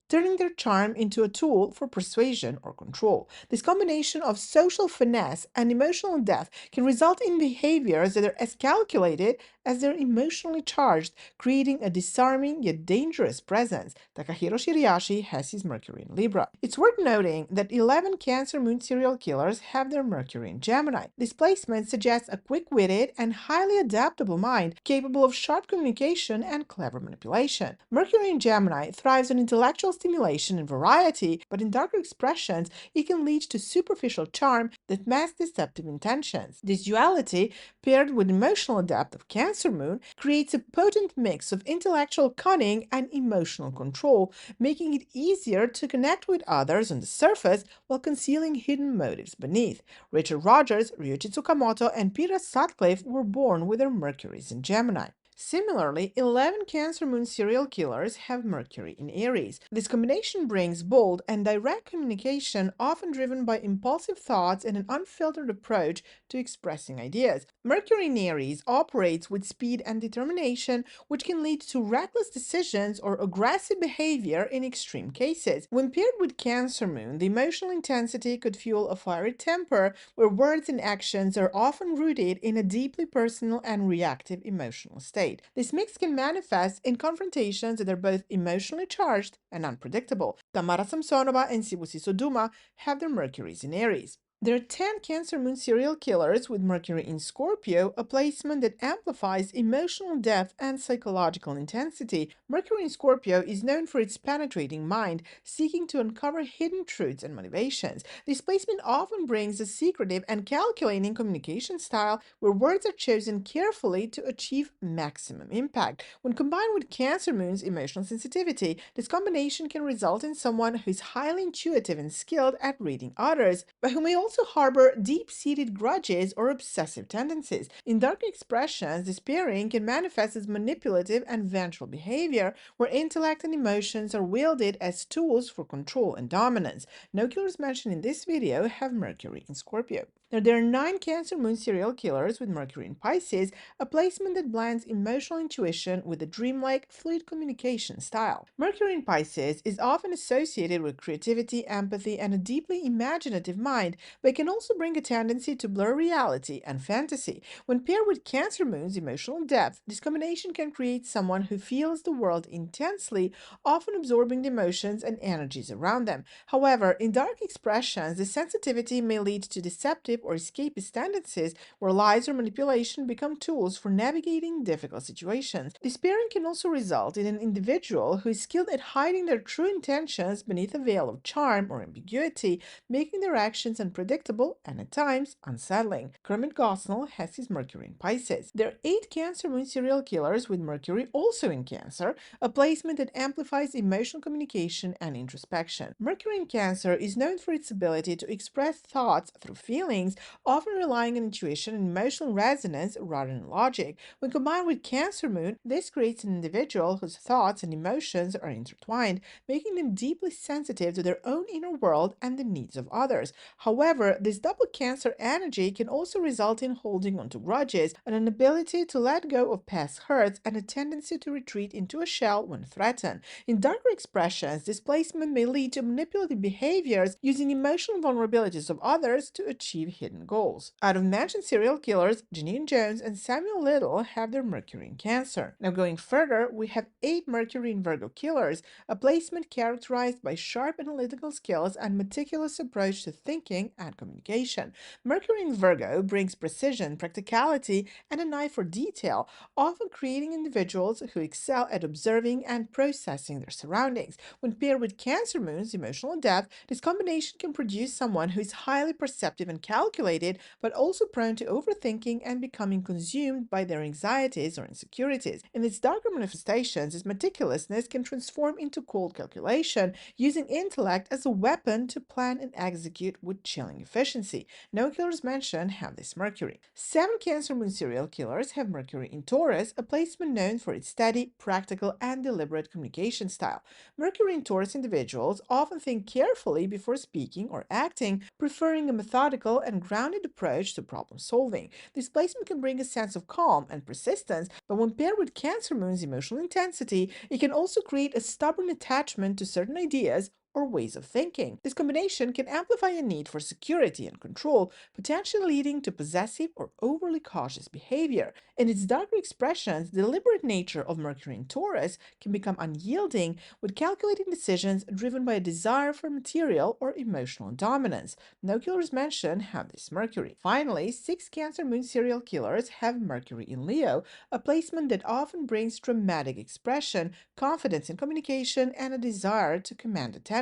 turning their charm into a tool for persuasion or control. This combination of social finesse and emotional depth can result in behaviors that are as calculated as they're emotionally charged, creating a disarming yet dangerous presence. Takahiro Shiriashi has his Mercury in Libra. It's worth noting that 11 Cancer moon serial killers have their Mercury in Gemini. This placement suggests a quick-witted and highly adaptable mind capable of sharp communication and clever manipulation. Mercury in Gemini thrives on intellectual stimulation and variety, but in darker expressions, it can lead to superficial charm that masks deceptive intentions. This duality, paired with emotional depth of Cancer moon, creates a potent mix of intellectual cunning and emotional control, making it easier to connect with others on the surface while concealing hidden motives beneath. Richard Rogers, Ryuichi Tsukamoto, and Peter Sutcliffe were born with their Mercuries in Gemini. Similarly, 11 Cancer moon serial killers have Mercury in Aries. This combination brings bold and direct communication, often driven by impulsive thoughts and an unfiltered approach to expressing ideas. Mercury in Aries operates with speed and determination, which can lead to reckless decisions or aggressive behavior in extreme cases. When paired with Cancer moon, the emotional intensity could fuel a fiery temper where words and actions are often rooted in a deeply personal and reactive emotional state. This mix can manifest in confrontations that are both emotionally charged and unpredictable. Tamara Samsonova and Sibusiso Duma have their Mercuries in Aries. There are 10 Cancer moon serial killers with Mercury in Scorpio, a placement that amplifies emotional depth and psychological intensity. Mercury in Scorpio is known for its penetrating mind, seeking to uncover hidden truths and motivations. This placement often brings a secretive and calculating communication style where words are chosen carefully to achieve maximum impact. When combined with Cancer moon's emotional sensitivity, this combination can result in someone who is highly intuitive and skilled at reading others, but who may also harbor deep-seated grudges or obsessive tendencies. In dark expressions, this pairing can manifest as manipulative and vengeful behavior, where intellect and emotions are wielded as tools for control and dominance. No killers mentioned in this video have Mercury in Scorpio. Now, there are 9 Cancer Moon serial killers with Mercury in Pisces, a placement that blends emotional intuition with a dreamlike, fluid communication style. Mercury in Pisces is often associated with creativity, empathy, and a deeply imaginative mind, but it can also bring a tendency to blur reality and fantasy. When paired with Cancer Moon's emotional depth, this combination can create someone who feels the world intensely, often absorbing the emotions and energies around them. However, in dark expressions, this sensitivity may lead to deceptive or escapist tendencies where lies or manipulation become tools for navigating difficult situations. This pairing can also result in an individual who is skilled at hiding their true intentions beneath a veil of charm or ambiguity, making their actions unpredictable and at times unsettling. Kermit Gosnell has his Mercury in Pisces. There are 8 Cancer Moon serial killers with Mercury also in Cancer, a placement that amplifies emotional communication and introspection. Mercury in Cancer is known for its ability to express thoughts through feelings, often relying on intuition and emotional resonance rather than logic. When combined with Cancer Moon, this creates an individual whose thoughts and emotions are intertwined, making them deeply sensitive to their own inner world and the needs of others. However, this double Cancer energy can also result in holding onto grudges, an inability to let go of past hurts, and a tendency to retreat into a shell when threatened. In darker expressions, displacement may lead to manipulative behaviors using emotional vulnerabilities of others to achieve hidden goals. Out of mentioned serial killers, Janine Jones and Samuel Little have their Mercury in Cancer. Now, going further, we have 8 Mercury in Virgo killers, a placement characterized by sharp analytical skills and meticulous approach to thinking and communication. Mercury in Virgo brings precision, practicality, and an eye for detail, often creating individuals who excel at observing and processing their surroundings. When paired with Cancer Moon's emotional depth, this combination can produce someone who is highly perceptive and calculated, but also prone to overthinking and becoming consumed by their anxieties or insecurities. In its darker manifestations, this meticulousness can transform into cold calculation, using intellect as a weapon to plan and execute with chilling efficiency. No killers mentioned have this Mercury. 7 Cancer Moon serial killers have Mercury in Taurus, a placement known for its steady, practical, and deliberate communication style. Mercury in Taurus individuals often think carefully before speaking or acting, preferring a methodical and grounded approach to problem solving. This placement can bring a sense of calm and persistence, but when paired with Cancer Moon's emotional intensity, it can also create a stubborn attachment to certain ideas or ways of thinking. This combination can amplify a need for security and control, potentially leading to possessive or overly cautious behavior. In its darker expressions, the deliberate nature of Mercury in Taurus can become unyielding, with calculating decisions driven by a desire for material or emotional dominance. No killers mentioned have this Mercury. Finally, 6 Cancer Moon serial killers have Mercury in Leo, a placement that often brings dramatic expression, confidence in communication, and a desire to command attention.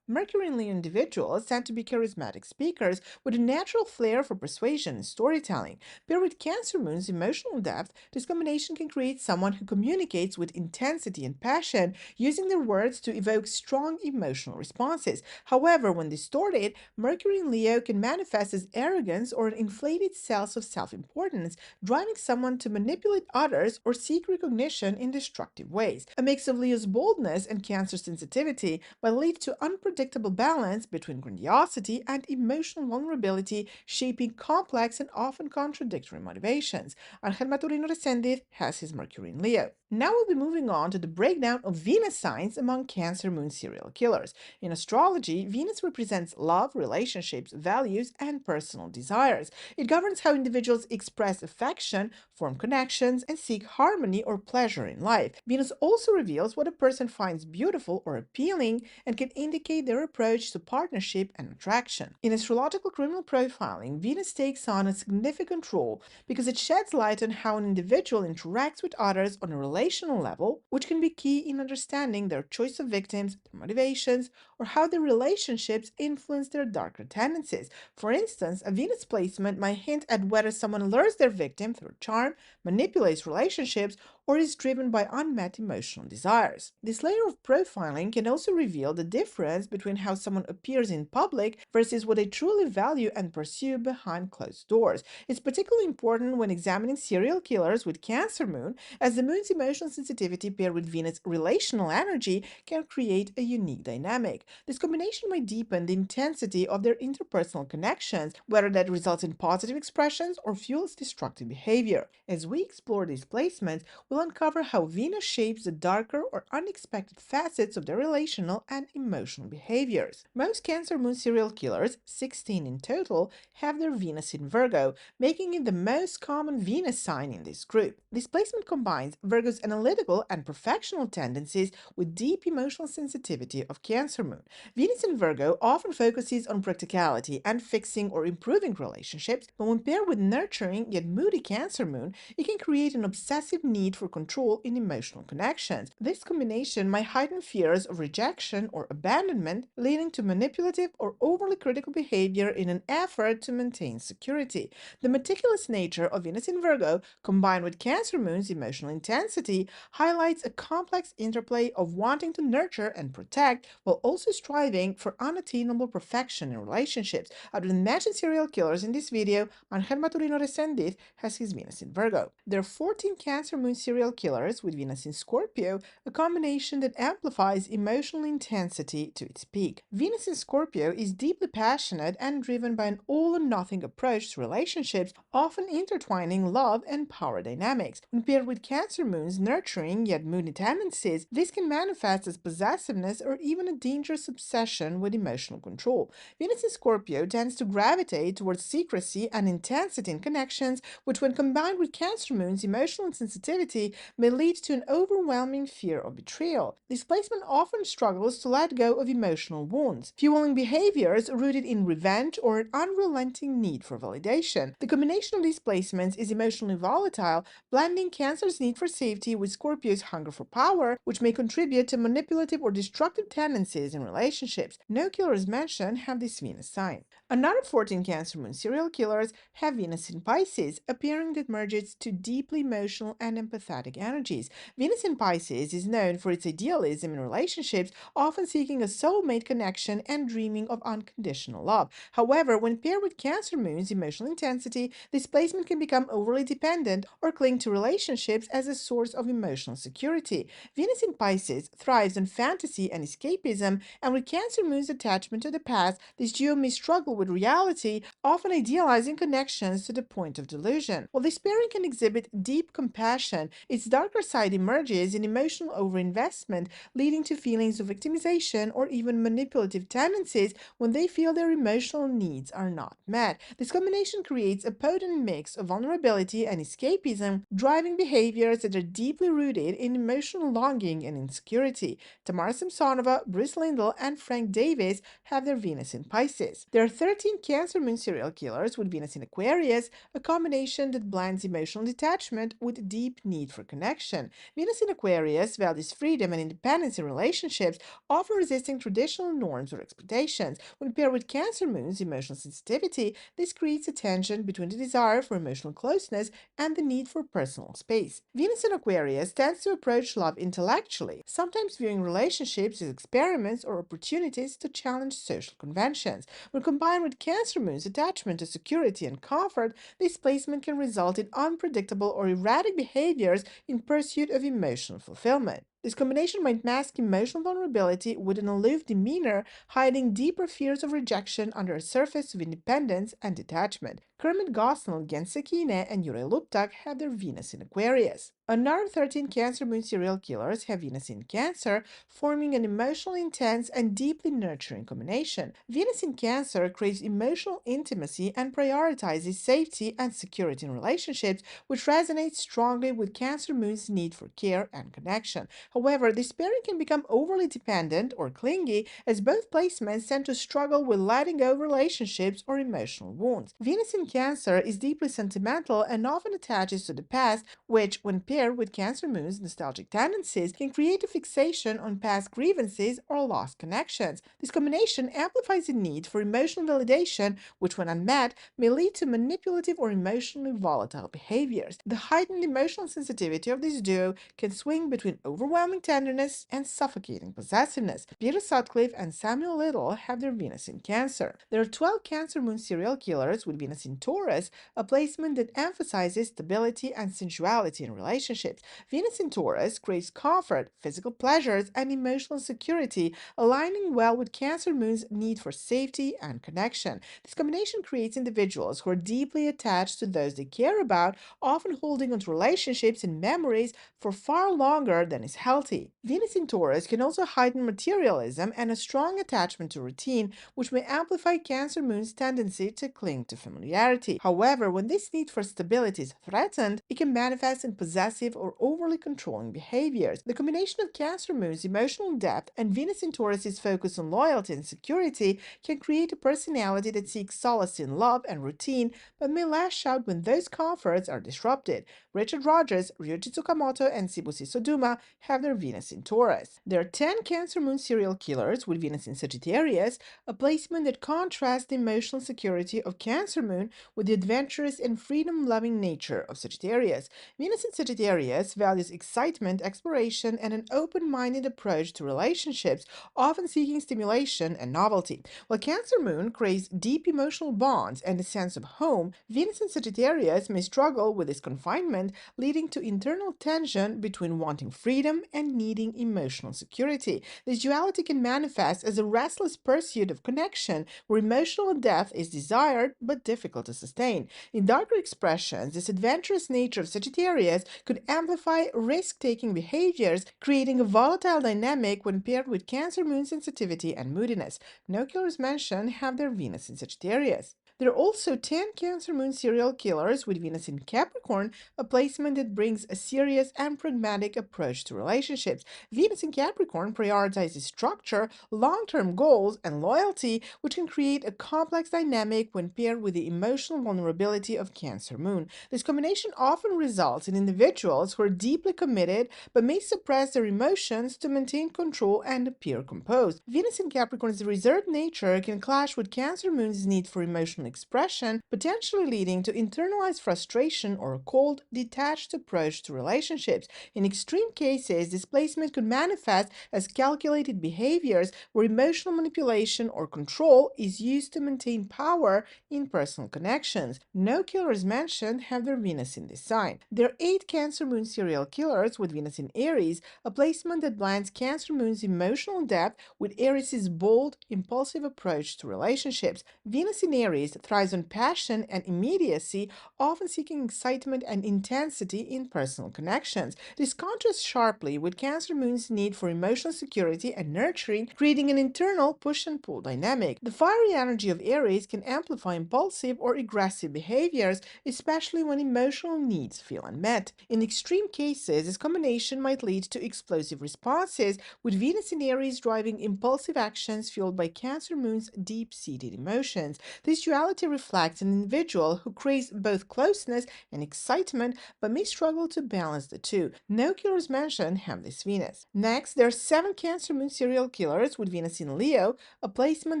Mercury in Leo individuals tend to be charismatic speakers with a natural flair for persuasion and storytelling. Paired with Cancer Moon's emotional depth, this combination can create someone who communicates with intensity and passion, using their words to evoke strong emotional responses. However, when distorted, Mercury in Leo can manifest as arrogance or an inflated sense of self-importance, driving someone to manipulate others or seek recognition in destructive ways. A mix of Leo's boldness and Cancer sensitivity might lead to unpredictable balance between grandiosity and emotional vulnerability, shaping complex and often contradictory motivations. Angel Maturino Resendez has his Mercury in Leo. Now we'll be moving on to the breakdown of Venus signs among Cancer Moon serial killers. In astrology, Venus represents love, relationships, values, and personal desires. It governs how individuals express affection, form connections, and seek harmony or pleasure in life. Venus also reveals what a person finds beautiful or appealing and can indicate their approach to partnership and attraction. In astrological criminal profiling, Venus takes on a significant role because it sheds light on how an individual interacts with others on a relational level, which can be key in understanding their choice of victims, their motivations, or how their relationships influence their darker tendencies. For instance, a Venus placement might hint at whether someone lures their victim through charm, manipulates relationships, or is driven by unmet emotional desires. This layer of profiling can also reveal the difference between how someone appears in public versus what they truly value and pursue behind closed doors. It's particularly important when examining serial killers with Cancer moon, as the moon's emotional sensitivity paired with Venus' relational energy can create a unique dynamic. This combination might deepen the intensity of their interpersonal connections, whether that results in positive expressions or fuels destructive behavior. As we explore these placements, we'll uncover how Venus shapes the darker or unexpected facets of their relational and emotional behaviors. Most Cancer moon serial killers, 16 in total, have their Venus in Virgo, making it the most common Venus sign in this group. This placement combines Virgo's analytical and perfectional tendencies with deep emotional sensitivity of Cancer moon. Venus in Virgo often focuses on practicality and fixing or improving relationships, but when paired with nurturing yet moody Cancer moon, it can create an obsessive need for control in emotional connections. This combination might heighten fears of rejection or abandonment, leading to manipulative or overly critical behavior in an effort to maintain security. The meticulous nature of Venus in Virgo, combined with Cancer moon's emotional intensity, highlights a complex interplay of wanting to nurture and protect while also striving for unattainable perfection in relationships. Other than mentioned serial killers in this video, Angel Maturino Resendiz has his Venus in Virgo. There are 14 Cancer moon serial killers with Venus in Scorpio, a combination that amplifies emotional intensity to its peak. Venus in Scorpio is deeply passionate and driven by an all-or-nothing approach to relationships, often intertwining love and power dynamics. When paired with Cancer moon's nurturing yet moody tendencies, this can manifest as possessiveness or even a dangerous obsession with emotional control. Venus in Scorpio tends to gravitate towards secrecy and intensity in connections, which, when combined with Cancer moon's emotional insensitivity, may lead to an overwhelming fear of betrayal. This placement often struggles to let go of emotional wounds, fueling behaviors rooted in revenge or an unrelenting need for validation. The combination of these placements is emotionally volatile, blending Cancer's need for safety with Scorpio's hunger for power, which may contribute to manipulative or destructive tendencies in relationships. No killers mentioned have this Venus sign. Another 14 Cancer moon serial killers have Venus in Pisces, appearing that merges two deeply emotional and empathetic energies. Venus in Pisces is known for its idealism in relationships, often seeking a soulmate connection and dreaming of unconditional love. However, when paired with Cancer moon's emotional intensity, this placement can become overly dependent or cling to relationships as a source of emotional security. Venus in Pisces thrives on fantasy and escapism, and with Cancer moon's attachment to the past, this duo may struggle with reality, often idealizing connections to the point of delusion. While this pairing can exhibit deep compassion, its darker side emerges in emotional overinvestment, leading to feelings of victimization or even manipulative tendencies when they feel their emotional needs are not met. This combination creates a potent mix of vulnerability and escapism, driving behaviors that are deeply rooted in emotional longing and insecurity. Tamara Samsonova, Bruce Lindell, and Frank Davis have their Venus in Pisces. There are 13 Cancer moon serial killers with Venus in Aquarius, a combination that blends emotional detachment with deep need for connection. Venus in Aquarius values freedom and independence in relationships, often resisting traditional norms or expectations. When paired with Cancer moon's emotional sensitivity, this creates a tension between the desire for emotional closeness and the need for personal space. Venus in Aquarius tends to approach love intellectually, sometimes viewing relationships as experiments or opportunities to challenge social conventions. When combined with Cancer moon's attachment to security and comfort, this placement can result in unpredictable or erratic behaviors in pursuit of emotional fulfillment. This combination might mask emotional vulnerability with an aloof demeanor, hiding deeper fears of rejection under a surface of independence and detachment. Kermit Gosnell, Gen Sekine, and Yuri Luptak have their Venus in Aquarius. Another 13 Cancer moon serial killers have Venus in Cancer, forming an emotionally intense and deeply nurturing combination. Venus in Cancer craves emotional intimacy and prioritizes safety and security in relationships, which resonates strongly with Cancer moon's need for care and connection. However, this pairing can become overly dependent or clingy, as both placements tend to struggle with letting go of relationships or emotional wounds. Venus in Cancer is deeply sentimental and often attaches to the past, which, when paired with Cancer Moon's nostalgic tendencies, can create a fixation on past grievances or lost connections. This combination amplifies the need for emotional validation, which, when unmet, may lead to manipulative or emotionally volatile behaviors. The heightened emotional sensitivity of this duo can swing between overwhelming tenderness and suffocating possessiveness. Peter Sutcliffe and Samuel Little have their Venus in Cancer. There are 12 Cancer Moon serial killers with Venus in Taurus, a placement that emphasizes stability and sensuality in relationships. Venus in Taurus craves comfort, physical pleasures, and emotional security, aligning well with Cancer Moon's need for safety and connection. This combination creates individuals who are deeply attached to those they care about, often holding onto relationships and memories for far longer than is healthy. Venus in Taurus can also heighten materialism and a strong attachment to routine, which may amplify Cancer Moon's tendency to cling to familiarity. However, when this need for stability is threatened, it can manifest in possessive or overly controlling behaviors. The combination of Cancer Moon's emotional depth and Venus in Taurus's focus on loyalty and security can create a personality that seeks solace in love and routine, but may lash out when those comforts are disrupted. Richard Rogers, Ryuji Tsukamoto, and Sibusi Soduma have their Venus in Taurus. There are 10 Cancer Moon serial killers with Venus in Sagittarius, a placement that contrasts the emotional security of Cancer Moon with the adventurous and freedom-loving nature of Sagittarius. Venus in Sagittarius values excitement, exploration, and an open-minded approach to relationships, often seeking stimulation and novelty. While Cancer Moon craves deep emotional bonds and a sense of home, Venus in Sagittarius may struggle with this confinement, leading to internal tension between wanting freedom and needing emotional security. This duality can manifest as a restless pursuit of connection, where emotional depth is desired but difficult to sustain. In darker expressions, this adventurous nature of Sagittarius could amplify risk-taking behaviors, creating a volatile dynamic when paired with Cancer Moon sensitivity and moodiness. No killers mentioned have their Venus in Sagittarius. There are also 10 Cancer Moon serial killers with Venus in Capricorn, a placement that brings a serious and pragmatic approach to relationships. Venus in Capricorn prioritizes structure, long-term goals, and loyalty, which can create a complex dynamic when paired with the emotional vulnerability of Cancer Moon. This combination often results in individuals who are deeply committed but may suppress their emotions to maintain control and appear composed. Venus in Capricorn's reserved nature can clash with Cancer Moon's need for emotional expression, potentially leading to internalized frustration or a cold, detached approach to relationships. In extreme cases, this placement could manifest as calculated behaviors where emotional manipulation or control is used to maintain power in personal connections. No killers mentioned have their Venus in this sign. There are 8 Cancer Moon serial killers with Venus in Aries, a placement that blends Cancer Moon's emotional depth with Aries' bold, impulsive approach to relationships. Venus in Aries thrives on passion and immediacy, often seeking excitement and intensity in personal connections. This contrasts sharply with Cancer Moon's need for emotional security and nurturing, creating an internal push and pull dynamic. The fiery energy of Aries can amplify impulsive or aggressive behaviors, especially when emotional needs feel unmet. In extreme cases, this combination might lead to explosive responses, with Venus in Aries driving impulsive actions fueled by Cancer Moon's deep-seated emotions. This duality reflects an individual who craves both closeness and excitement but may struggle to balance the two. No killers mentioned have this Venus. Next, there are 7 Cancer Moon serial killers with Venus in Leo, a placement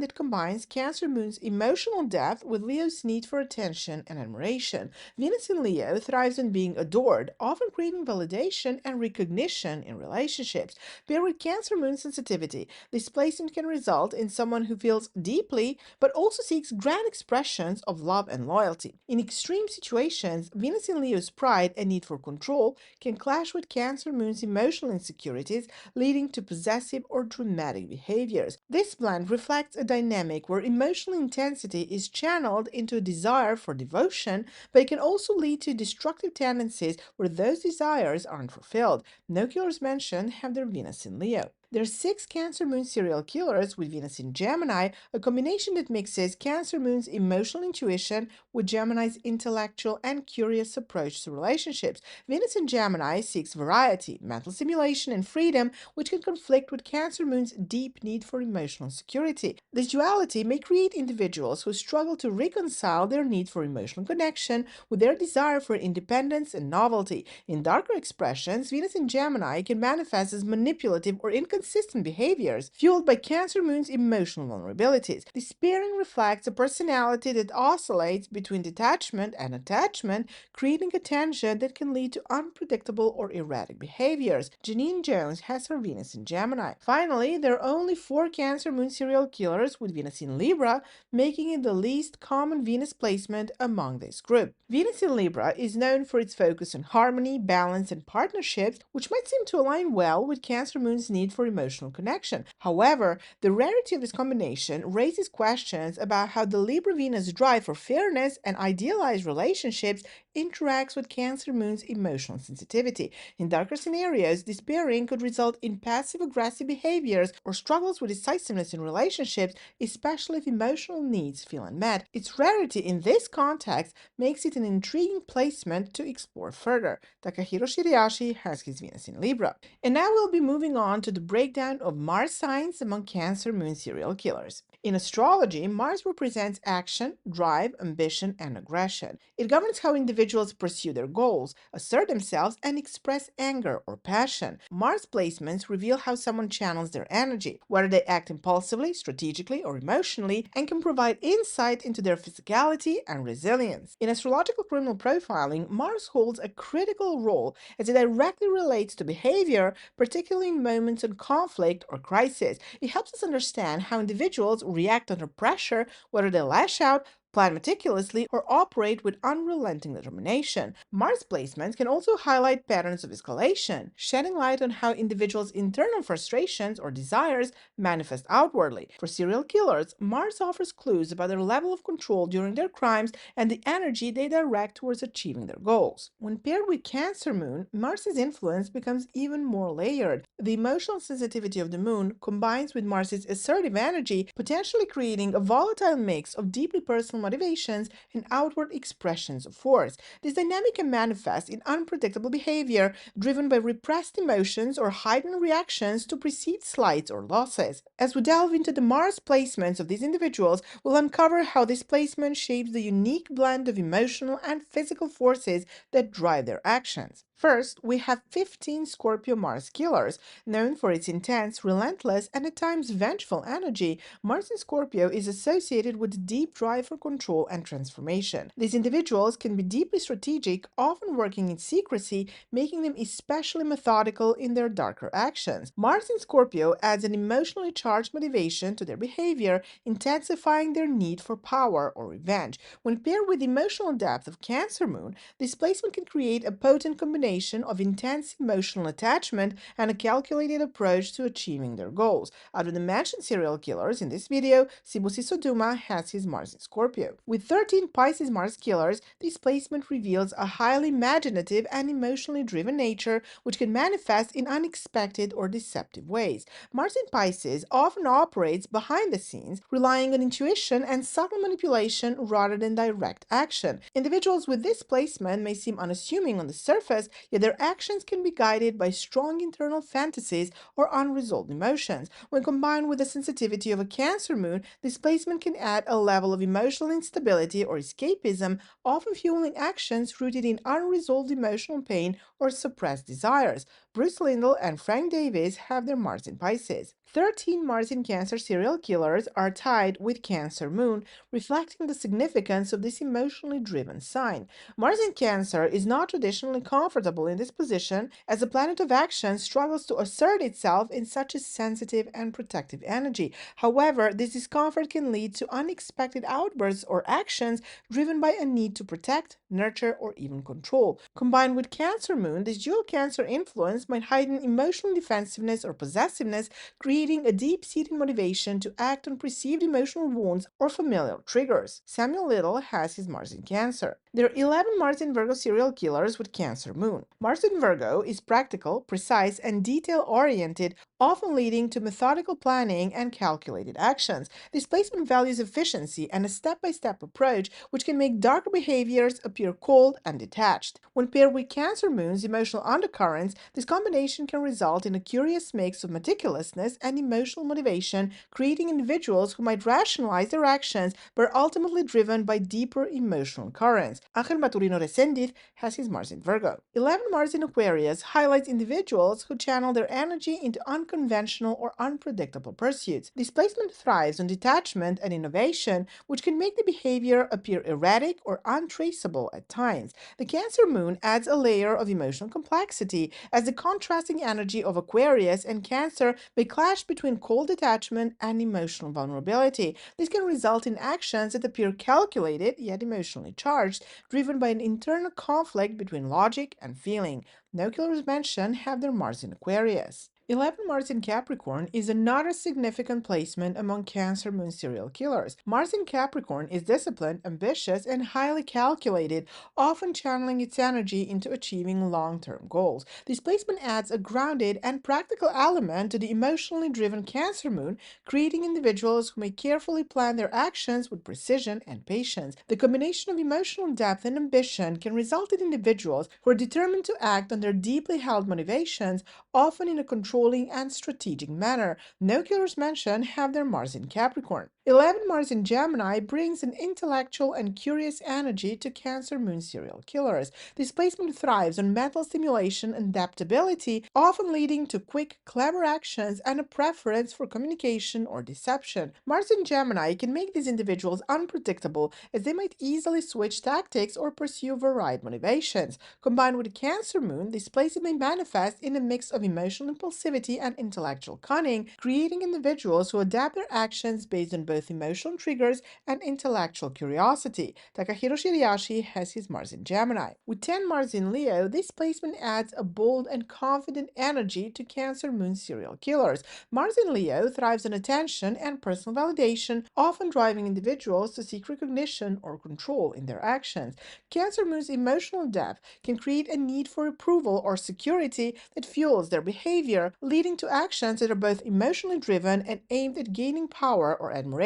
that combines Cancer Moon's emotional depth with Leo's need for attention and admiration. Venus in Leo thrives on being adored, often creating validation and recognition in relationships. Paired with Cancer Moon sensitivity, this placement can result in someone who feels deeply but also seeks grand expressions of love and loyalty. In extreme situations, Venus in Leo's pride and need for control can clash with Cancer Moon's emotional insecurities, leading to possessive or dramatic behaviors. This blend reflects a dynamic where emotional intensity is channeled into a desire for devotion, but it can also lead to destructive tendencies where those desires aren't fulfilled. No killers mentioned have their Venus in Leo. There are 6 Cancer Moon serial killers with Venus in Gemini, a combination that mixes Cancer Moon's emotional intuition with Gemini's intellectual and curious approach to relationships. Venus in Gemini seeks variety, mental stimulation, and freedom, which can conflict with Cancer Moon's deep need for emotional security. This duality may create individuals who struggle to reconcile their need for emotional connection with their desire for independence and novelty. In darker expressions, Venus in Gemini can manifest as manipulative or inconsistent behaviors, fueled by Cancer Moon's emotional vulnerabilities. This pairing reflects a personality that oscillates between detachment and attachment, creating a tension that can lead to unpredictable or erratic behaviors. Janine Jones has her Venus in Gemini. Finally, there are only 4 Cancer Moon serial killers with Venus in Libra, making it the least common Venus placement among this group. Venus in Libra is known for its focus on harmony, balance, and partnerships, which might seem to align well with Cancer Moon's need for emotional connection. However, the rarity of this combination raises questions about how the Libra Venus drive for fairness and idealized relationships interacts with Cancer Moon's emotional sensitivity. In darker scenarios, this pairing could result in passive-aggressive behaviors or struggles with decisiveness in relationships, especially if emotional needs feel unmet. Its rarity in this context makes it an intriguing placement to explore further. Takahiro Shiriashi has his Venus in Libra. And now we'll be moving on to the breakdown of Mars signs among Cancer Moon serial killers. In astrology, Mars represents action, drive, ambition, and aggression. It governs how individuals pursue their goals, assert themselves, and express anger or passion. Mars placements reveal how someone channels their energy, whether they act impulsively, strategically, or emotionally, and can provide insight into their physicality and resilience. In astrological criminal profiling, Mars holds a critical role as it directly relates to behavior, particularly in moments of conflict or crisis. It helps us understand how individuals react under pressure, whether they lash out, plan meticulously, or operate with unrelenting determination. Mars placements can also highlight patterns of escalation, shedding light on how individuals' internal frustrations or desires manifest outwardly. For serial killers, Mars offers clues about their level of control during their crimes and the energy they direct towards achieving their goals. When paired with Cancer Moon, Mars's influence becomes even more layered. The emotional sensitivity of the moon combines with Mars's assertive energy, potentially creating a volatile mix of deeply personal motivations and outward expressions of force. This dynamic can manifest in unpredictable behavior, driven by repressed emotions or heightened reactions to perceived slights or losses. As we delve into the Mars placements of these individuals, we'll uncover how this placement shapes the unique blend of emotional and physical forces that drive their actions. First, we have 15 Scorpio Mars killers. Known for its intense, relentless, and at times vengeful energy, Mars in Scorpio is associated with deep drive for control and transformation. These individuals can be deeply strategic, often working in secrecy, making them especially methodical in their darker actions. Mars in Scorpio adds an emotionally charged motivation to their behavior, intensifying their need for power or revenge. When paired with the emotional depth of Cancer Moon, this placement can create a potent combination of intense emotional attachment and a calculated approach to achieving their goals. Out of the mentioned serial killers in this video, Sibusi Soduma has his Mars in Scorpio. With 13 Pisces Mars killers, this placement reveals a highly imaginative and emotionally driven nature which can manifest in unexpected or deceptive ways. Mars in Pisces often operates behind the scenes, relying on intuition and subtle manipulation rather than direct action. Individuals with this placement may seem unassuming on the surface, yet their actions can be guided by strong internal fantasies or unresolved emotions. When combined with the sensitivity of a Cancer Moon, this placement can add a level of emotional instability or escapism, often fueling actions rooted in unresolved emotional pain or suppressed desires. Bruce Lindell and Frank Davis have their Mars in Pisces. 13 Mars in Cancer serial killers are tied with Cancer Moon, reflecting the significance of this emotionally driven sign. Mars in Cancer is not traditionally comfortable in this position, as the planet of action struggles to assert itself in such a sensitive and protective energy. However, this discomfort can lead to unexpected outbursts or actions driven by a need to protect, nurture, or even control. Combined with Cancer Moon, this dual Cancer influence might heighten emotional defensiveness or possessiveness, creating a deep-seated motivation to act on perceived emotional wounds or familial triggers. Samuel Little has his Mars in Cancer. There are 11 Mars in Virgo serial killers with Cancer Moon. Mars in Virgo is practical, precise, and detail-oriented, often leading to methodical planning and calculated actions. This placement values efficiency and a step-by-step approach, which can make darker behaviors appear cold and detached. When paired with Cancer Moon's emotional undercurrents, this combination can result in a curious mix of meticulousness and emotional motivation, creating individuals who might rationalize their actions but are ultimately driven by deeper emotional currents. Ángel Maturino Resendiz has his Mars in Virgo. 11 Mars in Aquarius highlights individuals who channel their energy into unconventional or unpredictable pursuits. This placement thrives on detachment and innovation, which can make the behavior appear erratic or untraceable at times. The Cancer Moon adds a layer of emotional complexity, as the contrasting energy of Aquarius and Cancer may clash between cold detachment and emotional vulnerability. This can result in actions that appear calculated yet emotionally charged, driven by an internal conflict between logic and feeling. No killers mentioned have their Mars in Aquarius. 11 Mars in Capricorn is another significant placement among Cancer Moon serial killers. Mars in Capricorn is disciplined, ambitious, and highly calculated, often channeling its energy into achieving long-term goals. This placement adds a grounded and practical element to the emotionally driven Cancer Moon, creating individuals who may carefully plan their actions with precision and patience. The combination of emotional depth and ambition can result in individuals who are determined to act on their deeply held motivations, often in a controlling and strategic manner. No killers mentioned have their Mars in Capricorn. 11 Mars in Gemini brings an intellectual and curious energy to Cancer Moon serial killers. This placement thrives on mental stimulation and adaptability, often leading to quick, clever actions and a preference for communication or deception. Mars in Gemini can make these individuals unpredictable, as they might easily switch tactics or pursue varied motivations. Combined with Cancer Moon, this placement may manifest in a mix of emotional impulsivity and intellectual cunning, creating individuals who adapt their actions based on both emotional triggers and intellectual curiosity. Takahiro Shiriashi has his Mars in Gemini. With 10 Mars in Leo, this placement adds a bold and confident energy to Cancer Moon serial killers. Mars in Leo thrives on attention and personal validation, often driving individuals to seek recognition or control in their actions. Cancer Moon's emotional depth can create a need for approval or security that fuels their behavior, leading to actions that are both emotionally driven and aimed at gaining power or admiration.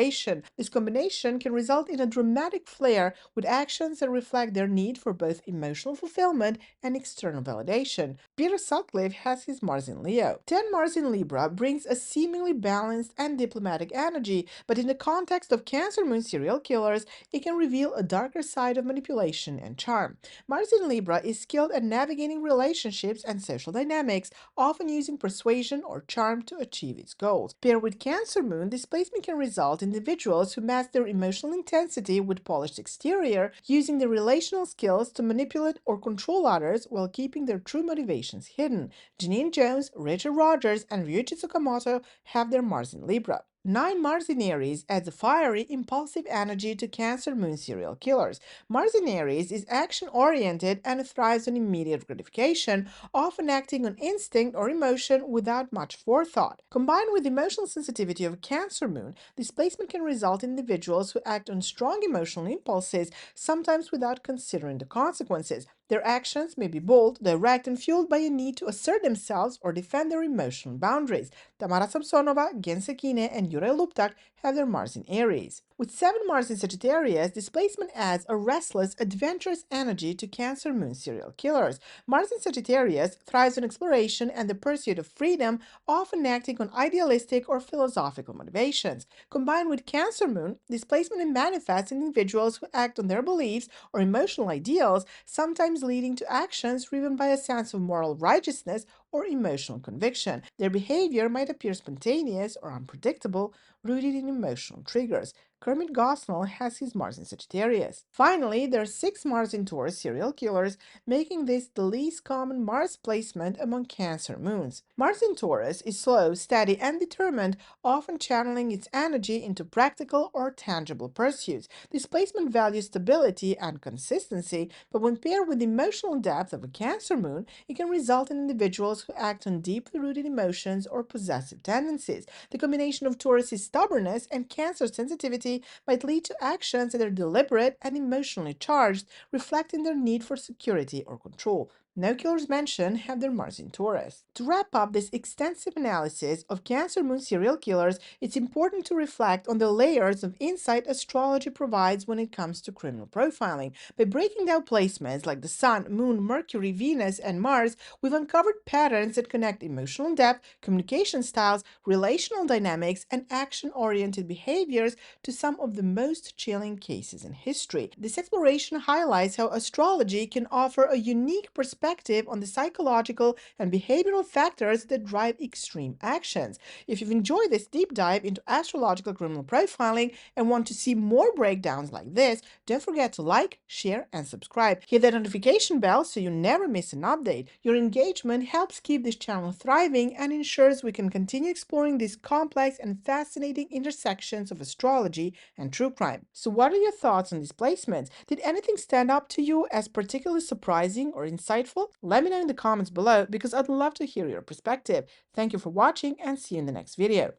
This combination can result in a dramatic flair, with actions that reflect their need for both emotional fulfillment and external validation. Peter Sutcliffe has his Mars in Leo. 10 Mars in Libra brings a seemingly balanced and diplomatic energy, but in the context of Cancer Moon serial killers, it can reveal a darker side of manipulation and charm. Mars in Libra is skilled at navigating relationships and social dynamics, often using persuasion or charm to achieve its goals. Paired with Cancer Moon, this placement can result in individuals who mask their emotional intensity with polished exterior, using their relational skills to manipulate or control others while keeping their true motivations hidden. Janine Jones, Richard Rogers, and Ryuichi Tsukamoto have their Mars in Libra. 9 Mars in Aries adds a fiery, impulsive energy to Cancer Moon serial killers. Mars in Aries is action-oriented and thrives on immediate gratification, often acting on instinct or emotion without much forethought. Combined with the emotional sensitivity of Cancer Moon, this placement can result in individuals who act on strong emotional impulses, sometimes without considering the consequences. Their actions may be bold, direct, and fueled by a need to assert themselves or defend their emotional boundaries. Tamara Samsonova, Gen Sekine, and Yurei Luptak have their Mars in Aries. With 7 Mars in Sagittarius, this placement adds a restless, adventurous energy to Cancer Moon serial killers. Mars in Sagittarius thrives on exploration and the pursuit of freedom, often acting on idealistic or philosophical motivations. Combined with Cancer Moon, this placement manifests in individuals who act on their beliefs or emotional ideals, sometimes leading to actions driven by a sense of moral righteousness or emotional conviction. Their behavior might appear spontaneous or unpredictable, rooted in emotional triggers. Kermit Gosnell has his Mars in Sagittarius. Finally, there are 6 Mars in Taurus serial killers, making this the least common Mars placement among Cancer moons. Mars in Taurus is slow, steady, and determined, often channeling its energy into practical or tangible pursuits. This placement values stability and consistency, but when paired with the emotional depth of a Cancer moon, it can result in individuals who act on deeply rooted emotions or possessive tendencies. The combination of Taurus's stubbornness and Cancer's sensitivity might lead to actions that are deliberate and emotionally charged, reflecting their need for security or control. No killers mentioned have their Mars in Taurus. To wrap up this extensive analysis of Cancer Moon serial killers, it's important to reflect on the layers of insight astrology provides when it comes to criminal profiling. By breaking down placements like the Sun, Moon, Mercury, Venus, and Mars, we've uncovered patterns that connect emotional depth, communication styles, relational dynamics, and action-oriented behaviors to some of the most chilling cases in history. This exploration highlights how astrology can offer a unique perspective on the psychological and behavioral factors that drive extreme actions. If you've enjoyed this deep dive into astrological criminal profiling and want to see more breakdowns like this, don't forget to like, share, and subscribe. Hit that notification bell so you never miss an update. Your engagement helps keep this channel thriving and ensures we can continue exploring these complex and fascinating intersections of astrology and true crime. So what are your thoughts on these placements? Did anything stand up to you as particularly surprising or insightful? Let me know in the comments below because I'd love to hear your perspective. Thank you for watching and see you in the next video.